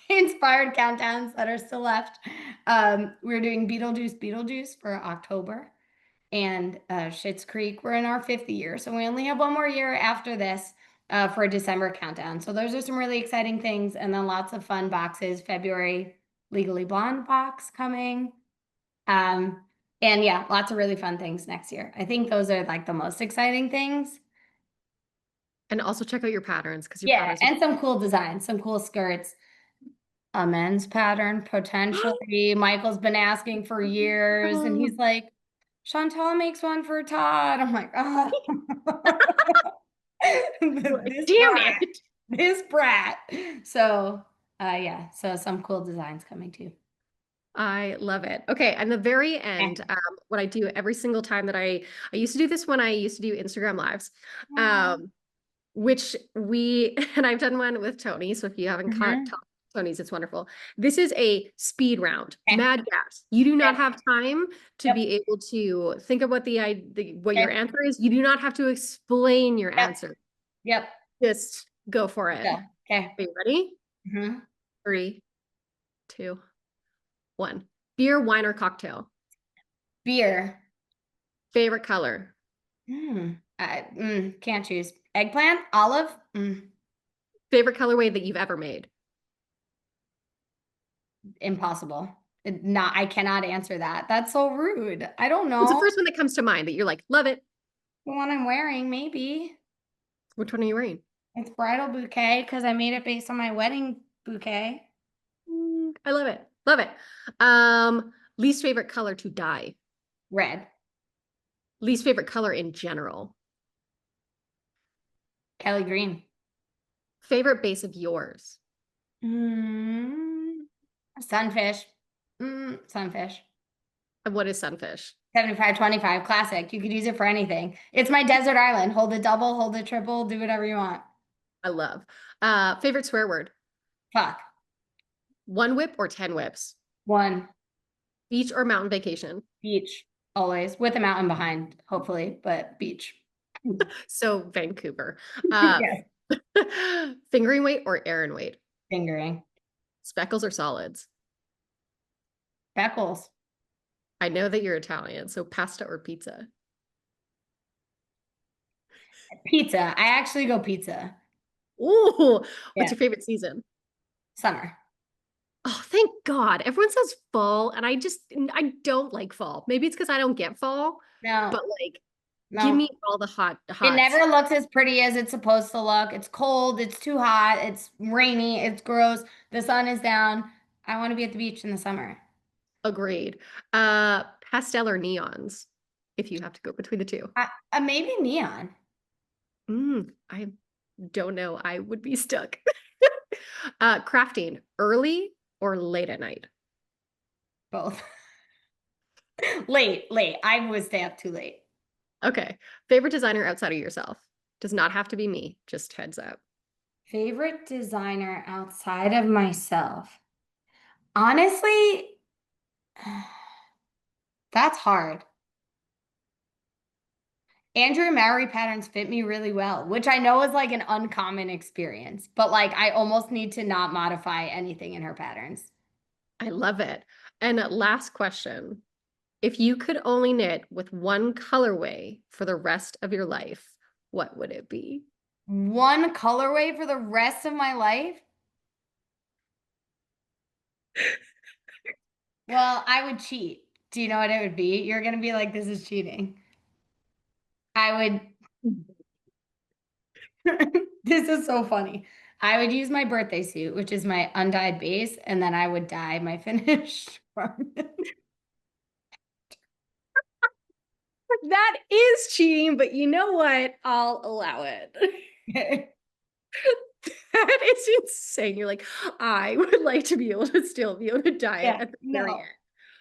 S2: inspired countdowns that are still left. We're doing Beetlejuice for October. and Schitt's Creek. We're in our fifth year, so we only have one more year after this for a December countdown. So those are some really exciting things, and then lots of fun boxes. February Legally Blonde box coming. Um, and yeah, lots of really fun things next year. I think those are like the most exciting things.
S1: And also check out your patterns because your
S2: Yeah,
S1: patterns
S2: and some cool designs, some cool skirts. A men's pattern, potentially. Michael's been asking for years, and
S1: are
S2: he's like, Chantal makes one for Todd. I'm like, oh, this
S1: damn
S2: brat,
S1: it.
S2: this brat. So, yeah, so some cool designs coming too.
S1: I love it. Okay, and the very
S2: Eh.
S1: end, what I do every single time that I used to do this when I used to do Instagram lives,
S2: Aw.
S1: which we and I've done one with Tony. So if you haven't caught
S2: Mhm.
S1: Tony's, it's wonderful. This is a speed round,
S2: Okay.
S1: mad gas. You do not
S2: Okay.
S1: have time to
S2: Yep.
S1: be able to think of what what your
S2: Okay.
S1: answer is. You do not have to explain your
S2: Yep.
S1: answer.
S2: Yep.
S1: Just go for it.
S2: Go. Okay.
S1: Are you ready?
S2: Mhm.
S1: Three, two, one. Beer, wine, or cocktail?
S2: Beer.
S1: Favorite color?
S2: Can't choose. Eggplant? Olive?
S1: Favorite colorway that you've ever made?
S2: Impossible. Not, I cannot answer that. That's so rude. I don't
S1: What's the
S2: know.
S1: first one that comes to mind that you're like, love it?
S2: The one I'm wearing, maybe.
S1: Which one are you wearing?
S2: It's bridal bouquet because I made it based on my wedding bouquet.
S1: I love it. Love it. Least favorite color to dye.
S2: Red.
S1: Least favorite color in general.
S2: Kelly green.
S1: Favorite base of yours.
S2: Mm, Sunfish. Sunfish.
S1: And what is sunfish?
S2: 75/25 classic. You could use it for anything. It's my desert island. Hold it double, hold it triple, do whatever you want.
S1: I love. Favorite swear word.
S2: Fuck.
S1: One whip or 10 whips.
S2: One.
S1: Beach or mountain vacation.
S2: Beach. Always. With a mountain behind, hopefully, but beach.
S1: So Vancouver. Uh,
S2: Yes.
S1: fingering weight or Aaron weight.
S2: Fingering.
S1: Speckles or solids.
S2: Beckles.
S1: I know that you're Italian, so pasta or pizza.
S2: Pizza. I actually go pizza.
S1: Ooh, what's
S2: Yeah.
S1: your favorite season?
S2: Summer.
S1: Oh, thank God. Everyone says fall, and I don't like fall. Maybe it's because I don't get fall,
S2: No,
S1: but like, give
S2: no.
S1: me all the
S2: It
S1: hots.
S2: never looks as pretty as it's supposed to look. It's cold. It's too hot. It's rainy. It's gross. The sun is down. I want to be at the beach in the summer.
S1: Agreed. Pastel or neons, if you have to go between the two.
S2: Maybe neon.
S1: I don't know. I would be stuck. Crafting, early or late at night?
S2: Both. Late, late. I would stay up too late.
S1: Okay. Favorite designer outside of yourself? Does not have to be me, just heads up.
S2: Favorite designer outside of myself? Honestly, that's hard. Andrew Maury patterns fit me really well, which I know is like an uncommon experience, but like I almost need to not modify anything in her patterns.
S1: I love it. And last question. If you could only knit with one colorway for the rest of your life, what would it be?
S2: One colorway for the rest of my life? Well, I would cheat. Do you know what it would be? You're gonna be like, this is cheating. I would, this is so funny. I would use my birthday suit, which is my undyed base, and then I would dye my finished garment.
S1: That is cheating, but you know what? I'll allow it. That is insane. You're like, I would like to be able to still be able to diet
S2: Yeah,
S1: at the very
S2: no,
S1: end.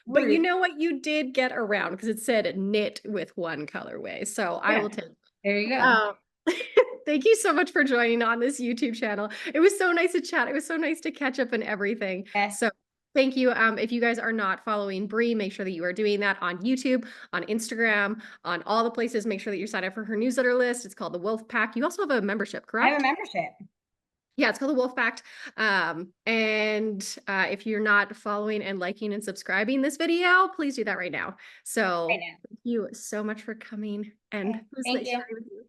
S1: But you
S2: rude.
S1: know what? You did get around because it said knit with one colorway. So I
S2: Yeah,
S1: will take it.
S2: there you go.
S1: Um, thank you so much for joining on this YouTube channel. It was so nice to chat. It was so nice to catch up and everything.
S2: Okay.
S1: So thank you. If you guys are not following Bree, make sure that you are doing that on YouTube, on Instagram, on all the places. Make sure that you're signed up for her newsletter list. It's called the Wolf Pack. You also have a membership,
S2: I have a
S1: correct?
S2: membership.
S1: Yeah, it's called the Wolf Pact. And if you're not following and liking and subscribing this video, please do that right now.
S2: Right
S1: So
S2: now.
S1: thank you so much for coming, and
S2: Okay.
S1: it was
S2: Thank
S1: nice
S2: you.
S1: chatting with you.